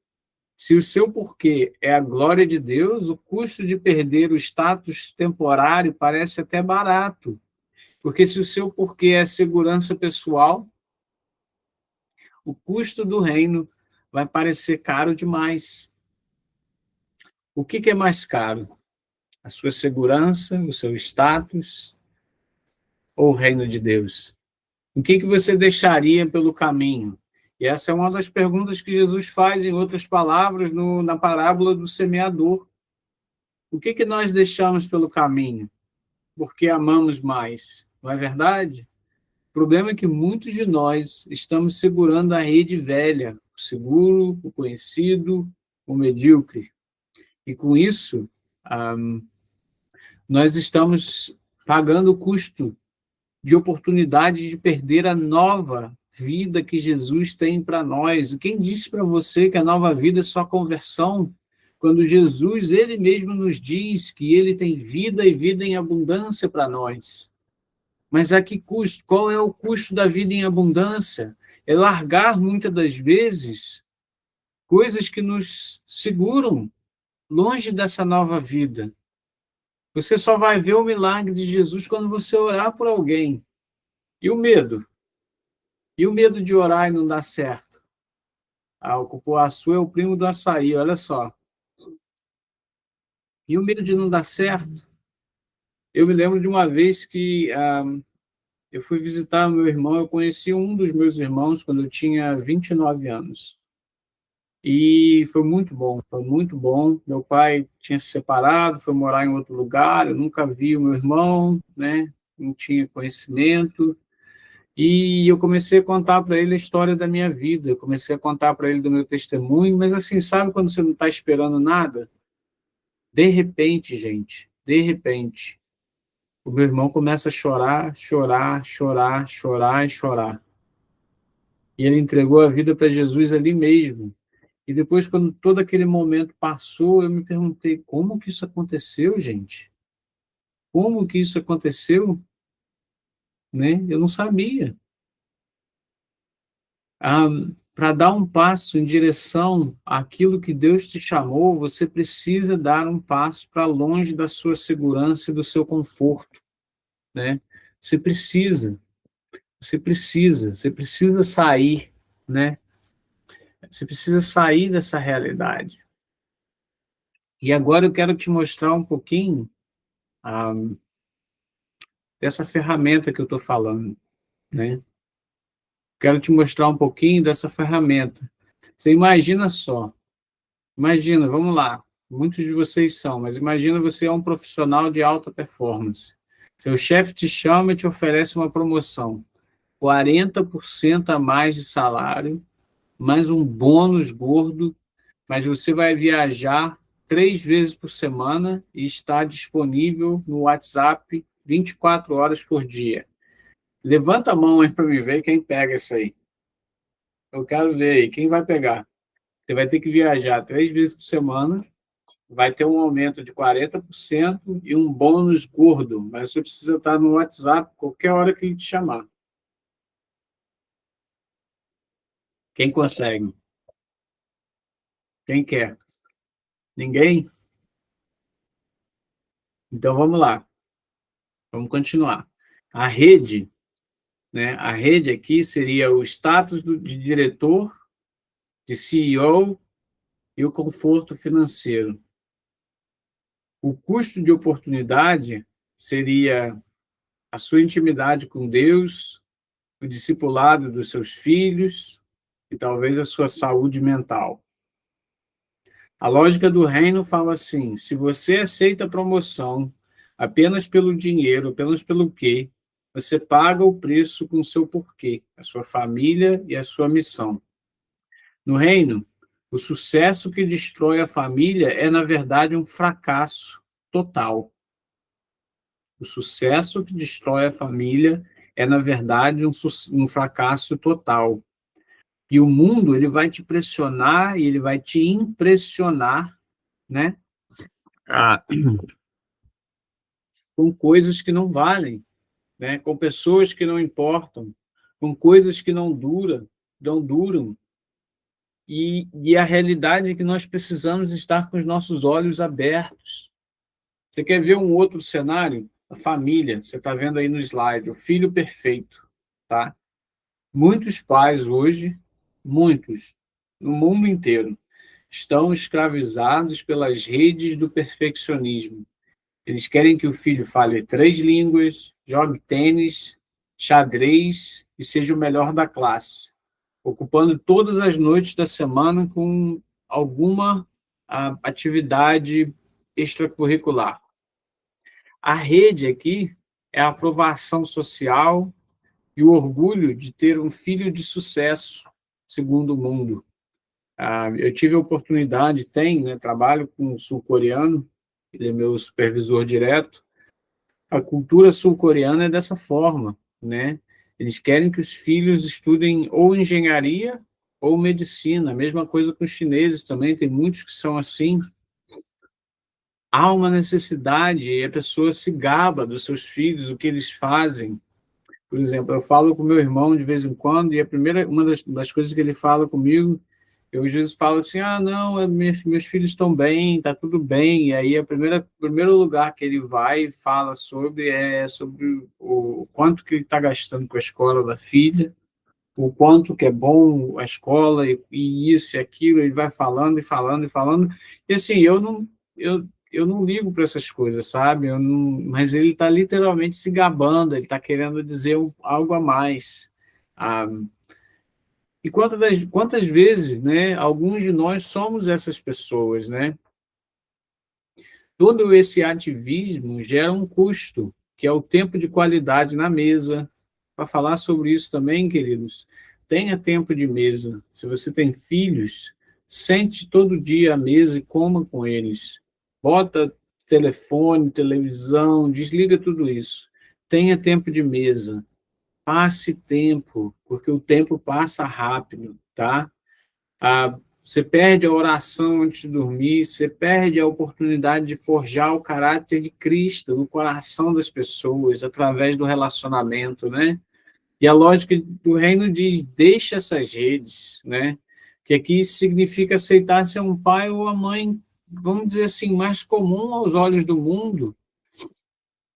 Speaker 1: Se o seu porquê é a glória de Deus, o custo de perder o status temporário parece até barato. Porque se o seu porquê é segurança pessoal, o custo do reino vai parecer caro demais. O que é mais caro? A sua segurança, o seu status ou o reino de Deus? O que você deixaria pelo caminho? E essa é uma das perguntas que Jesus faz, em outras palavras, na parábola do semeador. O que nós deixamos pelo caminho? Porque amamos mais, não é verdade? O problema é que muitos de nós estamos segurando a rede velha, o seguro, o conhecido, o medíocre. E com isso, nós estamos pagando o custo de oportunidade de perder a nova vida que Jesus tem para nós. E quem disse para você que a nova vida é só conversão? Quando Jesus, ele mesmo nos diz que ele tem vida e vida em abundância para nós. Mas a que custo? Qual é o custo da vida em abundância? É largar, muitas das vezes, coisas que nos seguram longe dessa nova vida. Você só vai ver o milagre de Jesus quando você orar por alguém. E o medo? E o medo de orar e não dar certo? O cupuaçu é o primo do açaí, olha só. E o medo de não dar certo? Eu me lembro de uma vez que eu fui visitar meu irmão, eu conheci um dos meus irmãos quando eu tinha 29 anos. E foi muito bom, foi muito bom. Meu pai tinha se separado, foi morar em outro lugar, eu nunca vi o meu irmão, né? Não tinha conhecimento. E eu comecei a contar para ele a história da minha vida, eu comecei a contar para ele do meu testemunho, mas assim, sabe quando você não está esperando nada? De repente, gente, de repente, o meu irmão começa a chorar, chorar, chorar, chorar e chorar. E ele entregou a vida para Jesus ali mesmo. E depois, quando todo aquele momento passou, eu me perguntei, como que isso aconteceu, gente? Como que isso aconteceu? Né? Eu não sabia. Para dar um passo em direção àquilo que Deus te chamou, você precisa dar um passo para longe da sua segurança e do seu conforto, né? Você precisa, você precisa sair, né? Você precisa sair dessa realidade. E agora eu quero te mostrar um pouquinho ah, dessa ferramenta que eu estou falando, né? Quero te mostrar um pouquinho dessa ferramenta. Você imagina só, imagina, vamos lá, muitos de vocês são, mas imagina você é um profissional de alta performance. Seu chefe te chama e te oferece uma promoção, 40% a mais de salário, mais um bônus gordo, mas você vai viajar 3 vezes por semana e está disponível no WhatsApp 24 horas por dia. Levanta a mão aí para me ver quem pega isso aí. Eu quero ver aí, quem vai pegar? Você vai ter que viajar 3 vezes por semana, vai ter um aumento de 40% e um bônus gordo, mas você precisa estar no WhatsApp qualquer hora que ele te chamar. Quem consegue? Quem quer? Ninguém? Então vamos lá, vamos continuar. A rede, né? A rede aqui seria o status de diretor, de CEO e o conforto financeiro. O custo de oportunidade seria a sua intimidade com Deus, o discipulado dos seus filhos, e talvez a sua saúde mental. A lógica do reino fala assim: se você aceita a promoção apenas pelo dinheiro, apenas pelo quê, você paga o preço com o seu porquê, a sua família e a sua missão. No reino, o sucesso que destrói a família é, na verdade, um fracasso total. O sucesso que destrói a família é, na verdade, um fracasso total. E o mundo, ele vai te pressionar e ele vai te impressionar, né? Ah, com coisas que não valem, né? Com pessoas que não importam, com coisas que não duram. E a realidade é que nós precisamos estar com os nossos olhos abertos. Você quer ver um outro cenário? A família, você está vendo aí no slide, o filho perfeito, tá? Muitos pais hoje, muitos, no mundo inteiro, estão escravizados pelas redes do perfeccionismo. Eles querem que o filho fale 3 línguas, jogue tênis, xadrez e seja o melhor da classe, ocupando todas as noites da semana com alguma atividade extracurricular. A rede aqui é a aprovação social e o orgulho de ter um filho de sucesso, segundo o mundo. Eu tive a oportunidade, né, trabalho com um sul-coreano, ele é meu supervisor direto. A cultura sul-coreana é dessa forma, né? Eles querem que os filhos estudem ou engenharia ou medicina. A mesma coisa com os chineses também, tem muitos que são assim. Há uma necessidade e a pessoa se gaba dos seus filhos, o que eles fazem. Por exemplo, eu falo com meu irmão de vez em quando e uma das coisas que ele fala comigo, eu às vezes falo assim, não, meus filhos estão bem, está tudo bem, e aí o primeiro lugar que ele vai e fala sobre o quanto que ele está gastando com a escola da filha, o quanto que é bom a escola, e isso e aquilo, ele vai falando e falando e falando, e assim, eu não ligo para essas coisas, sabe? Mas ele está literalmente se gabando, ele está querendo dizer algo a mais. Ah, e quantas vezes, né, alguns de nós somos essas pessoas, né? Todo esse ativismo gera um custo, que é o tempo de qualidade na mesa. Para falar sobre isso também, queridos, tenha tempo de mesa. Se você tem filhos, sente todo dia à mesa e coma com eles. Bota telefone, televisão, desliga tudo isso. Tenha tempo de mesa. Passe tempo, porque o tempo passa rápido, tá? Você perde a oração antes de dormir, você perde a oportunidade de forjar o caráter de Cristo no coração das pessoas, através do relacionamento, né? E a lógica do reino diz, deixa essas redes, né? Que aqui significa aceitar ser um pai ou uma mãe, vamos dizer assim, mais comum aos olhos do mundo,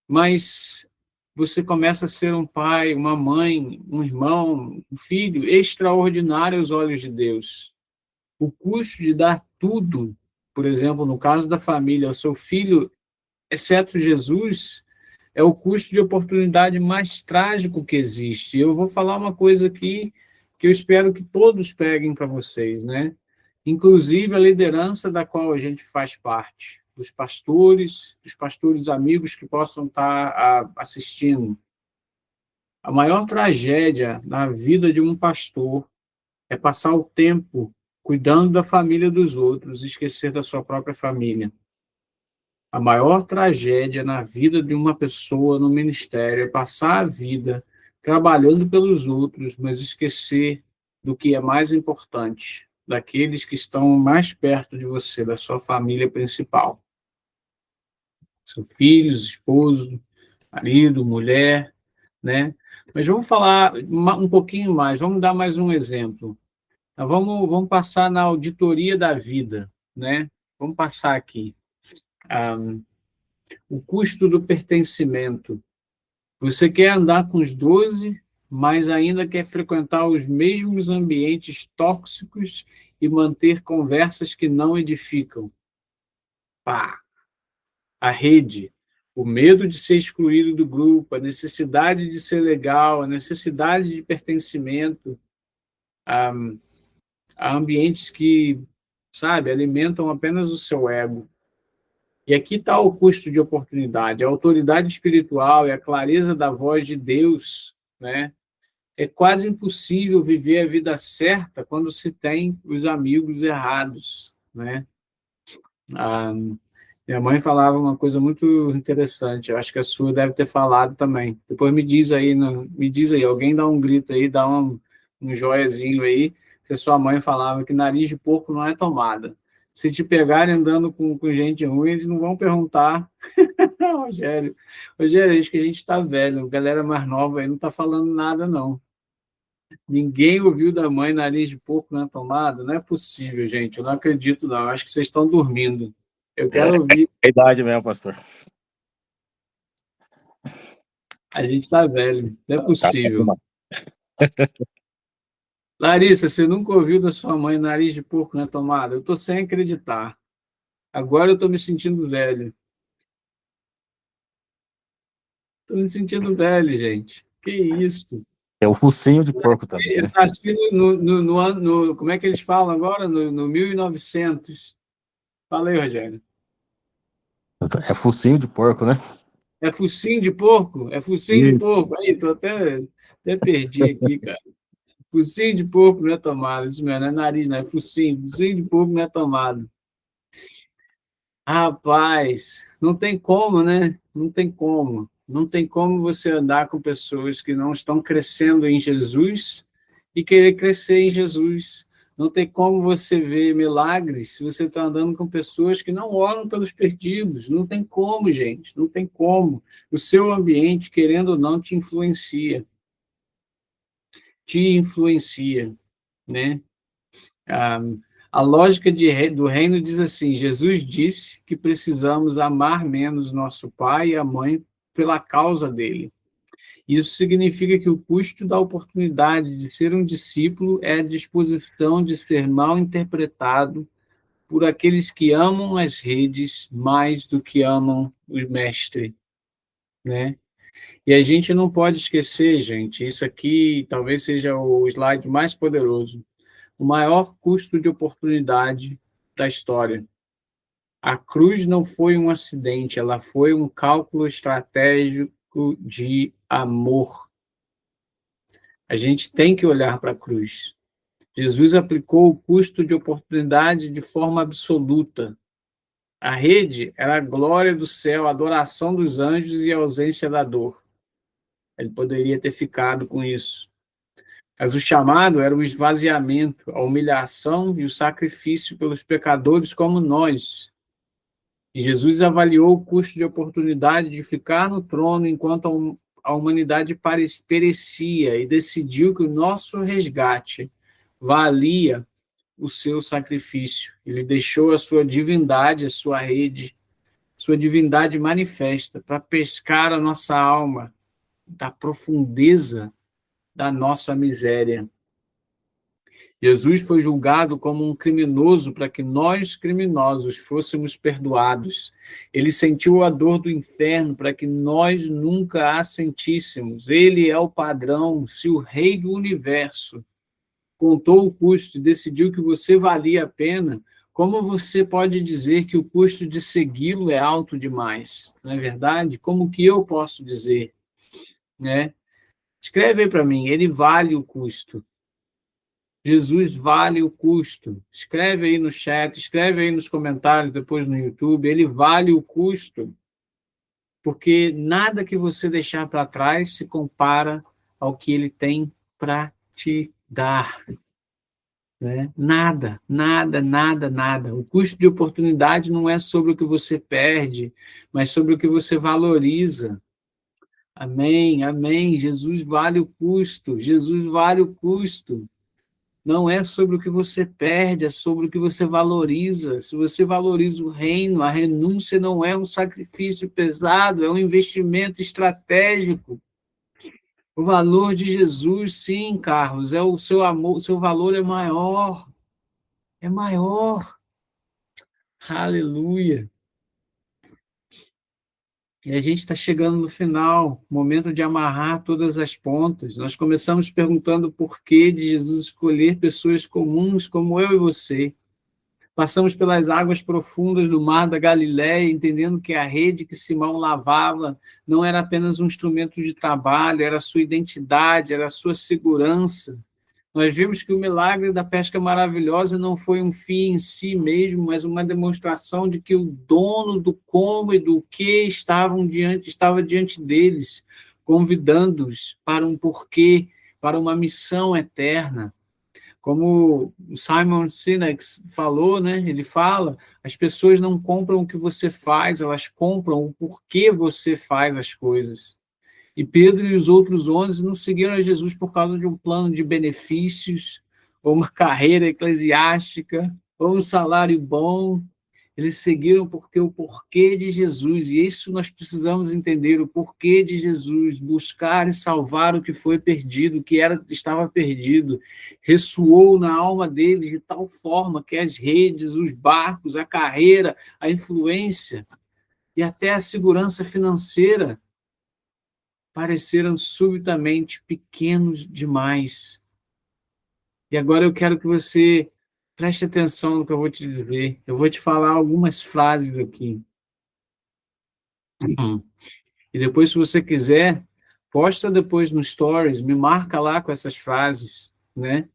Speaker 1: mas você começa a ser um pai, uma mãe, um irmão, um filho extraordinário aos olhos de Deus. O custo de dar tudo, por exemplo, no caso da família, ao seu filho, exceto Jesus, é o custo de oportunidade mais trágico que existe. Eu vou falar uma coisa aqui que eu espero que todos peguem para vocês, né? Inclusive a liderança da qual a gente faz parte, dos pastores amigos que possam estar assistindo. A maior tragédia na vida de um pastor é passar o tempo cuidando da família dos outros e esquecer da sua própria família. A maior tragédia na vida de uma pessoa no ministério é passar a vida trabalhando pelos outros, mas esquecer do que é mais importante, daqueles que estão mais perto de você, da sua família principal. Seus filhos, esposo, marido, mulher, né? Mas vamos falar um pouquinho mais, vamos dar mais um exemplo. Vamos passar na auditoria da vida, né? Vamos passar aqui. O custo do pertencimento. Você quer andar com os 12, mas ainda quer frequentar os mesmos ambientes tóxicos e manter conversas que não edificam. Pá! A rede, o medo de ser excluído do grupo, a necessidade de ser legal, a necessidade de pertencimento. a ambientes que, sabe, alimentam apenas o seu ego. E aqui está o custo de oportunidade, a autoridade espiritual e a clareza da voz de Deus, né? É quase impossível viver a vida certa quando se tem os amigos errados, né? A minha mãe falava uma coisa muito interessante, eu acho que a sua deve ter falado também. Depois me diz aí, me diz aí, alguém dá um grito aí, dá um joiazinho aí, se a sua mãe falava que nariz de porco não é tomada. Se te pegarem andando com gente ruim, eles não vão perguntar. Rogério, Rogério, acho que a gente está velho, a galera mais nova aí não está falando nada, não. Ninguém ouviu da mãe nariz de porco na tomada? Não é possível, gente. Eu não acredito, não. Acho que vocês estão dormindo. Eu quero ouvir.
Speaker 3: É a idade mesmo, pastor.
Speaker 1: A gente está velho. Não é possível. Larissa, você nunca ouviu da sua mãe nariz de porco na tomada? Eu estou sem acreditar. Agora eu estou me sentindo velho. Estou me sentindo velho, gente. Que isso?
Speaker 3: É o focinho de porco também,
Speaker 1: Eu
Speaker 3: né?
Speaker 1: nasci como é que eles falam agora? No 1900. Fala aí, Rogério.
Speaker 3: É focinho de porco, né?
Speaker 1: É focinho de porco? É focinho de
Speaker 3: Isso.
Speaker 1: porco. Aí, até perdi aqui, cara. Focinho de porco não é tomado. Isso mesmo, não é nariz, não é focinho. Focinho de porco não é tomado. Rapaz, não tem como, né? Não tem como. Não tem como você andar com pessoas que não estão crescendo em Jesus e querer crescer em Jesus. Não tem como você ver milagres se você está andando com pessoas que não oram pelos perdidos. Não tem como, gente. Não tem como. O seu ambiente, querendo ou não, te influencia. Te influencia, né? Ah, a lógica do reino diz assim: Jesus disse que precisamos amar menos nosso pai e a mãe pela causa dele. Isso significa que o custo da oportunidade de ser um discípulo é a disposição de ser mal interpretado por aqueles que amam as redes mais do que amam o mestre, né? E a gente não pode esquecer, gente, isso aqui talvez seja o slide mais poderoso, o maior custo de oportunidade da história. A cruz não foi um acidente, ela foi um cálculo estratégico de amor. A gente tem que olhar para a cruz. Jesus aplicou o custo de oportunidade de forma absoluta. A rede era a glória do céu, a adoração dos anjos e a ausência da dor. Ele poderia ter ficado com isso. Mas o chamado era o esvaziamento, a humilhação e o sacrifício pelos pecadores como nós. E Jesus avaliou o custo de oportunidade de ficar no trono enquanto a humanidade perecia e decidiu que o nosso resgate valia o seu sacrifício. Ele deixou a sua divindade, a sua rede, sua divindade manifesta para pescar a nossa alma da profundeza da nossa miséria. Jesus foi julgado como um criminoso para que nós, criminosos, fôssemos perdoados. Ele sentiu a dor do inferno para que nós nunca a sentíssemos. Ele é o padrão. Se o Rei do Universo contou o custo e decidiu que você valia a pena, como você pode dizer que o custo de segui-lo é alto demais? Não é verdade? Como que eu posso dizer? Né? Escreve aí para mim, ele vale o custo. Jesus vale o custo. Escreve aí no chat, escreve aí nos comentários, depois no YouTube. Ele vale o custo, porque nada que você deixar para trás se compara ao que ele tem para te dar. Né? Nada, nada, nada, nada. O custo de oportunidade não é sobre o que você perde, mas sobre o que você valoriza. Amém, amém. Jesus vale o custo. Jesus vale o custo. Não é sobre o que você perde, é sobre o que você valoriza. Se você valoriza o reino, a renúncia não é um sacrifício pesado, é um investimento estratégico. O valor de Jesus, sim, Carlos, é o seu amor, o seu valor é maior. É maior. Aleluia. E a gente está chegando no final, momento de amarrar todas as pontas. Nós começamos perguntando por que de Jesus escolher pessoas comuns como eu e você. Passamos pelas águas profundas do mar da Galiléia, entendendo que a rede que Simão lavava não era apenas um instrumento de trabalho, era a sua identidade, era a sua segurança. Nós vimos que o milagre da pesca maravilhosa não foi um fim em si mesmo, mas uma demonstração de que o dono do como e do que estava diante deles, convidando-os para um porquê, para uma missão eterna. Como o Simon Sinek falou, né? Ele fala, as pessoas não compram o que você faz, elas compram o porquê você faz as coisas. E Pedro e os outros 11 não seguiram a Jesus por causa de um plano de benefícios, ou uma carreira eclesiástica, ou um salário bom. Eles seguiram porque o porquê de Jesus, e isso nós precisamos entender, o porquê de Jesus, buscar e salvar o que foi perdido, o que estava perdido, ressoou na alma deles de tal forma que as redes, os barcos, a carreira, a influência e até a segurança financeira pareceram subitamente pequenos demais. E agora eu quero que você preste atenção no que eu vou te dizer. Eu vou te falar algumas frases aqui. E depois, se você quiser, posta depois no Stories, me marca lá com essas frases, né?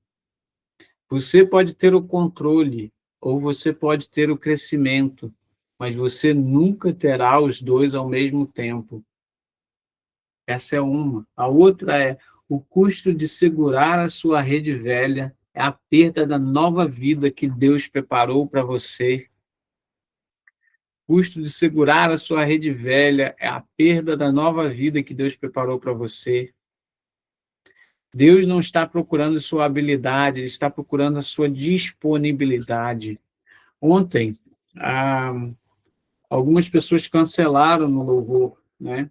Speaker 1: Você pode ter o controle ou você pode ter o crescimento, mas você nunca terá os dois ao mesmo tempo. Essa é uma. A outra é o custo de segurar a sua rede velha é a perda da nova vida que Deus preparou para você. O custo de segurar a sua rede velha é a perda da nova vida que Deus preparou para você. Deus não está procurando sua habilidade, Ele está procurando a sua disponibilidade. Ontem, algumas pessoas cancelaram no louvor, né?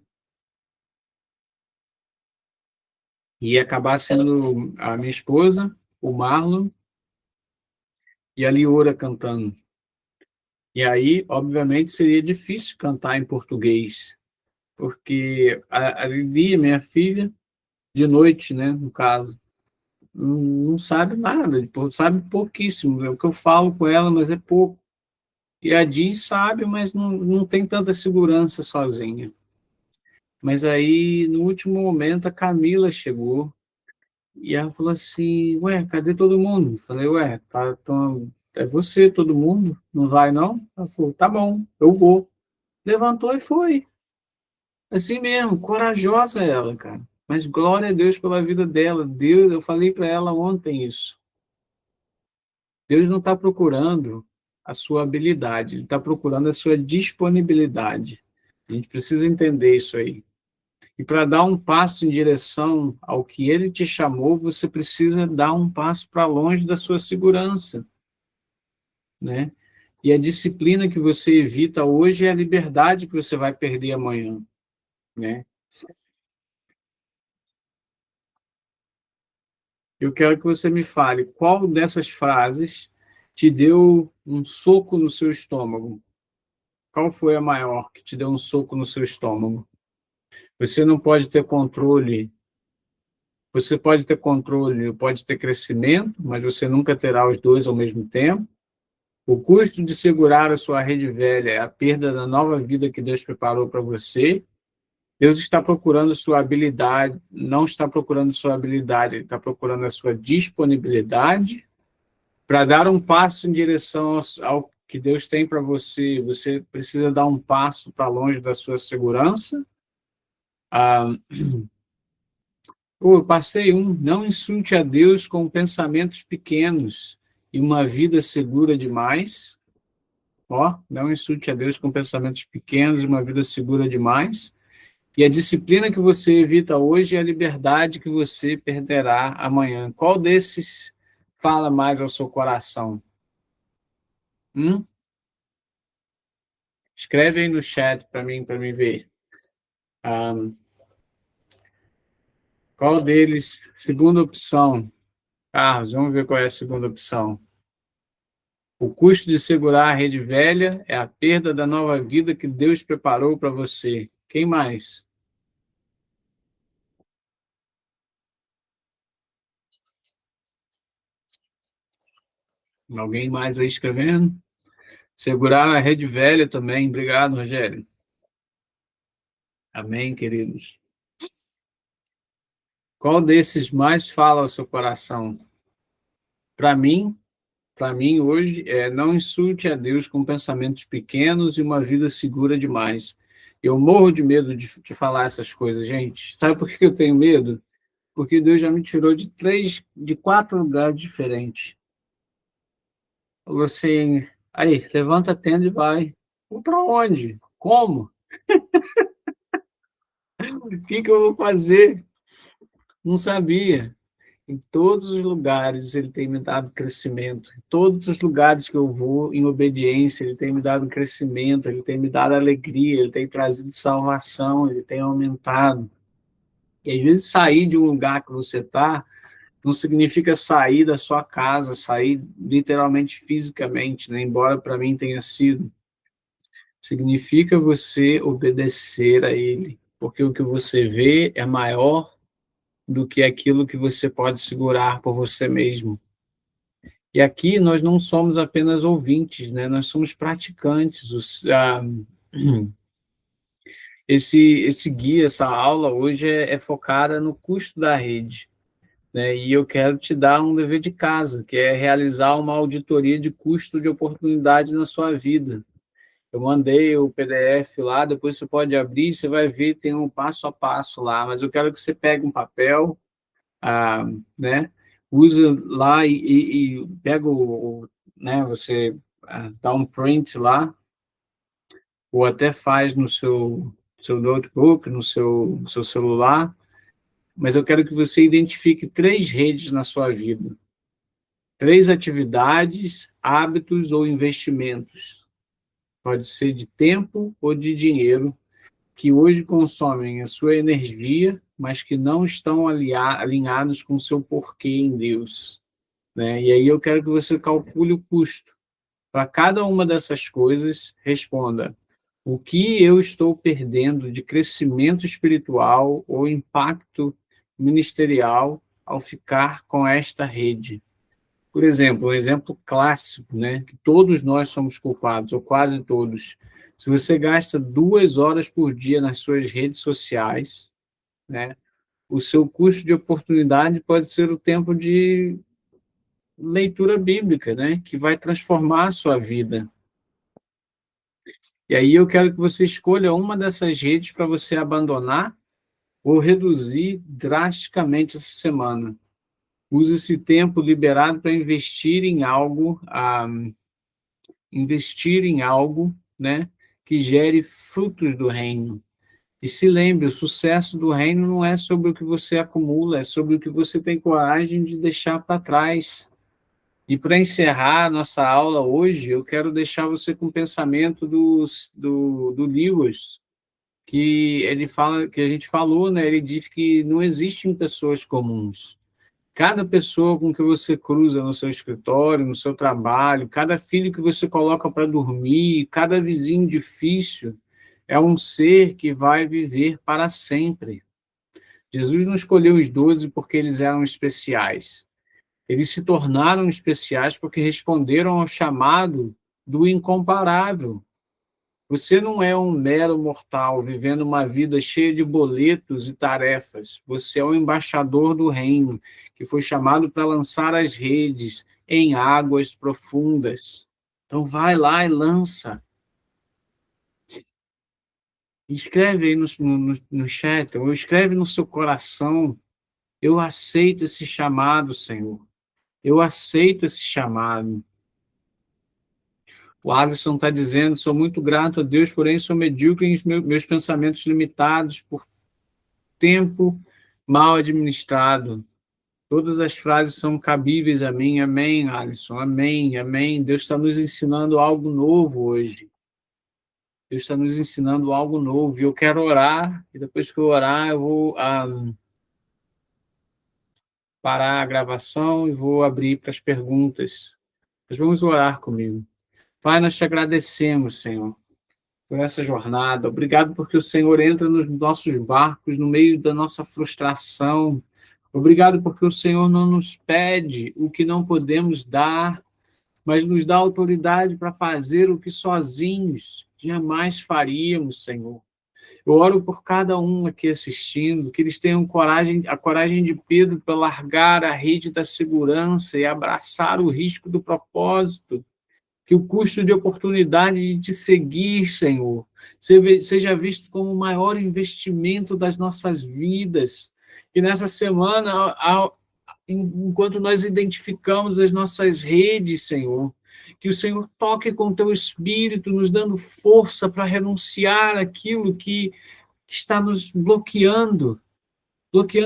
Speaker 1: E ia acabar sendo a minha esposa, o Marlon e a Liora cantando. E aí, obviamente, seria difícil cantar em português, porque a Lili, minha filha, de noite, né, no caso, não sabe nada, sabe pouquíssimo. É o que eu falo com ela, mas é pouco. E a Di sabe, mas não tem tanta segurança sozinha. Mas aí, no último momento, a Camila chegou e ela falou assim, ué, cadê todo mundo? Eu falei, ué, é você, todo mundo? Não vai, não? Ela falou, tá bom, eu vou. Levantou e foi. Assim mesmo, corajosa ela, cara. Mas glória a Deus pela vida dela. Deus, eu falei para ela ontem isso. Deus não está procurando a sua habilidade, Ele está procurando a sua disponibilidade. A gente precisa entender isso aí. E para dar um passo em direção ao que Ele te chamou, você precisa dar um passo para longe da sua segurança, né? E a disciplina que você evita hoje é a liberdade que você vai perder amanhã, né? Eu quero que você me fale qual dessas frases te deu um soco no seu estômago. Qual foi a maior que te deu um soco no seu estômago? Você não pode ter controle. Você pode ter controle, pode ter crescimento, mas você nunca terá os dois ao mesmo tempo. O custo de segurar a sua rede velha é a perda da nova vida que Deus preparou para você. Deus está procurando sua habilidade, não está procurando sua habilidade, Ele está procurando a sua disponibilidade. Para dar um passo em direção ao que Deus tem para você, você precisa dar um passo para longe da sua segurança. Eu passei não insulte a Deus com pensamentos pequenos e uma vida segura demais. Não insulte a Deus com pensamentos pequenos e uma vida segura demais. E a disciplina que você evita hoje é a liberdade que você perderá amanhã. Qual desses fala mais ao seu coração? Escreve aí no chat para mim ver. Qual deles? Segunda opção. Carlos, vamos ver qual é a segunda opção. O custo de segurar a rede velha é a perda da nova vida que Deus preparou para você. Quem mais? Alguém mais aí escrevendo? Segurar a rede velha também. Obrigado, Rogério. Amém, queridos. Qual desses mais fala ao seu coração? Para mim, hoje, não insulte a Deus com pensamentos pequenos e uma vida segura demais. Eu morro de medo de falar essas coisas, gente. Sabe por que eu tenho medo? Porque Deus já me tirou de 4 lugares diferentes. Falou assim, aí, levanta a tenda e vai. Vou para onde? Como? O que eu vou fazer? Não sabia. Em todos os lugares ele tem me dado crescimento. Em todos os lugares que eu vou, em obediência, ele tem me dado crescimento, ele tem me dado alegria, ele tem trazido salvação, ele tem aumentado. E às vezes sair de um lugar que você está não significa sair da sua casa, sair literalmente fisicamente, né? Embora para mim tenha sido. Significa você obedecer a ele, porque o que você vê é maior do que aquilo que você pode segurar por você mesmo. E aqui nós não somos apenas ouvintes, né? Nós somos praticantes. Esse guia, essa aula hoje é focada no custo da rede, né? E eu quero te dar um dever de casa, que é realizar uma auditoria de custo de oportunidade na sua vida. Eu mandei o PDF lá, depois você pode abrir, você vai ver, tem um passo a passo lá, mas eu quero que você pegue um papel, ah, né? Usa lá e pega né? Você dá um print lá, ou até faz no seu notebook, no seu celular, mas eu quero que você identifique 3 redes na sua vida, 3 atividades, hábitos ou investimentos. Pode ser de tempo ou de dinheiro, que hoje consomem a sua energia, mas que não estão alinhados com o seu porquê em Deus, né? E aí eu quero que você calcule o custo. Para cada uma dessas coisas, responda: o que eu estou perdendo de crescimento espiritual ou impacto ministerial ao ficar com esta rede? Por exemplo, um exemplo clássico, né, que todos nós somos culpados, ou quase todos. Se você gasta 2 horas por dia nas suas redes sociais, né, o seu custo de oportunidade pode ser o tempo de leitura bíblica, né, que vai transformar a sua vida. E aí eu quero que você escolha uma dessas redes para você abandonar ou reduzir drasticamente essa semana. Use esse tempo liberado para investir em algo, né, que gere frutos do reino. E se lembre, o sucesso do reino não é sobre o que você acumula, é sobre o que você tem coragem de deixar para trás. E para encerrar a nossa aula hoje, eu quero deixar você com o pensamento do Lewis, que ele fala, que a gente falou, né? Ele diz que não existem pessoas comuns. Cada pessoa com que você cruza no seu escritório, no seu trabalho, cada filho que você coloca para dormir, cada vizinho difícil, é um ser que vai viver para sempre. Jesus não escolheu os 12 porque eles eram especiais. Eles se tornaram especiais porque responderam ao chamado do incomparável. Você não é um mero mortal vivendo uma vida cheia de boletos e tarefas. Você é o embaixador do reino, que foi chamado para lançar as redes em águas profundas. Então vai lá e lança. Escreve aí no chat, ou escreve no seu coração: eu aceito esse chamado, Senhor. Eu aceito esse chamado. O Alisson está dizendo: sou muito grato a Deus, porém sou medíocre em meus pensamentos limitados por tempo mal administrado. Todas as frases são cabíveis a mim. Amém, Alisson. Amém, amém. Deus está nos ensinando algo novo hoje. Deus está nos ensinando algo novo. E eu quero orar, e depois que eu orar, eu vou parar a gravação e vou abrir para as perguntas. Mas vamos orar comigo. Pai, nós te agradecemos, Senhor. por essa jornada. Obrigado porque o Senhor entra nos nossos barcos, no meio da nossa frustração. Obrigado porque o Senhor não nos pede o que não podemos dar, mas nos dá autoridade para fazer o que sozinhos jamais faríamos, Senhor. Eu oro por cada um aqui assistindo, que eles tenham a coragem de Pedro para largar a rede da segurança e abraçar o risco do propósito, que o custo de oportunidade de te seguir, Senhor, seja visto como o maior investimento das nossas vidas. E nessa semana, enquanto nós identificamos as nossas redes, Senhor, que o Senhor toque com o teu Espírito, nos dando força para renunciar aquilo que está nos bloqueando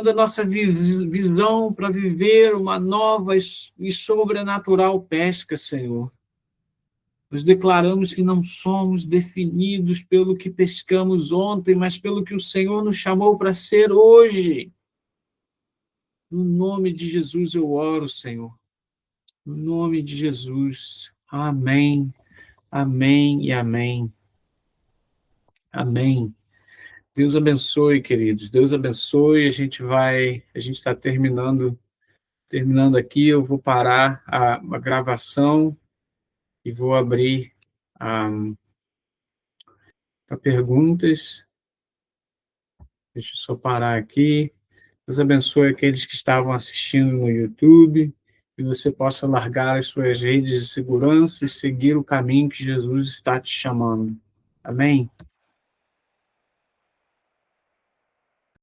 Speaker 1: a nossa visão para viver uma nova e sobrenatural pesca, Senhor. Nós declaramos que não somos definidos pelo que pescamos ontem, mas pelo que o Senhor nos chamou para ser hoje. No nome de Jesus eu oro, Senhor. No nome de Jesus. Amém. Amém e amém. Amém. Deus abençoe, queridos. Deus abençoe. A gente está terminando aqui. Eu vou parar a gravação e vou abrir para perguntas. Deixa eu só parar aqui. Deus abençoe aqueles que estavam assistindo no YouTube, que você possa largar as suas redes de segurança e seguir o caminho que Jesus está te chamando. Amém?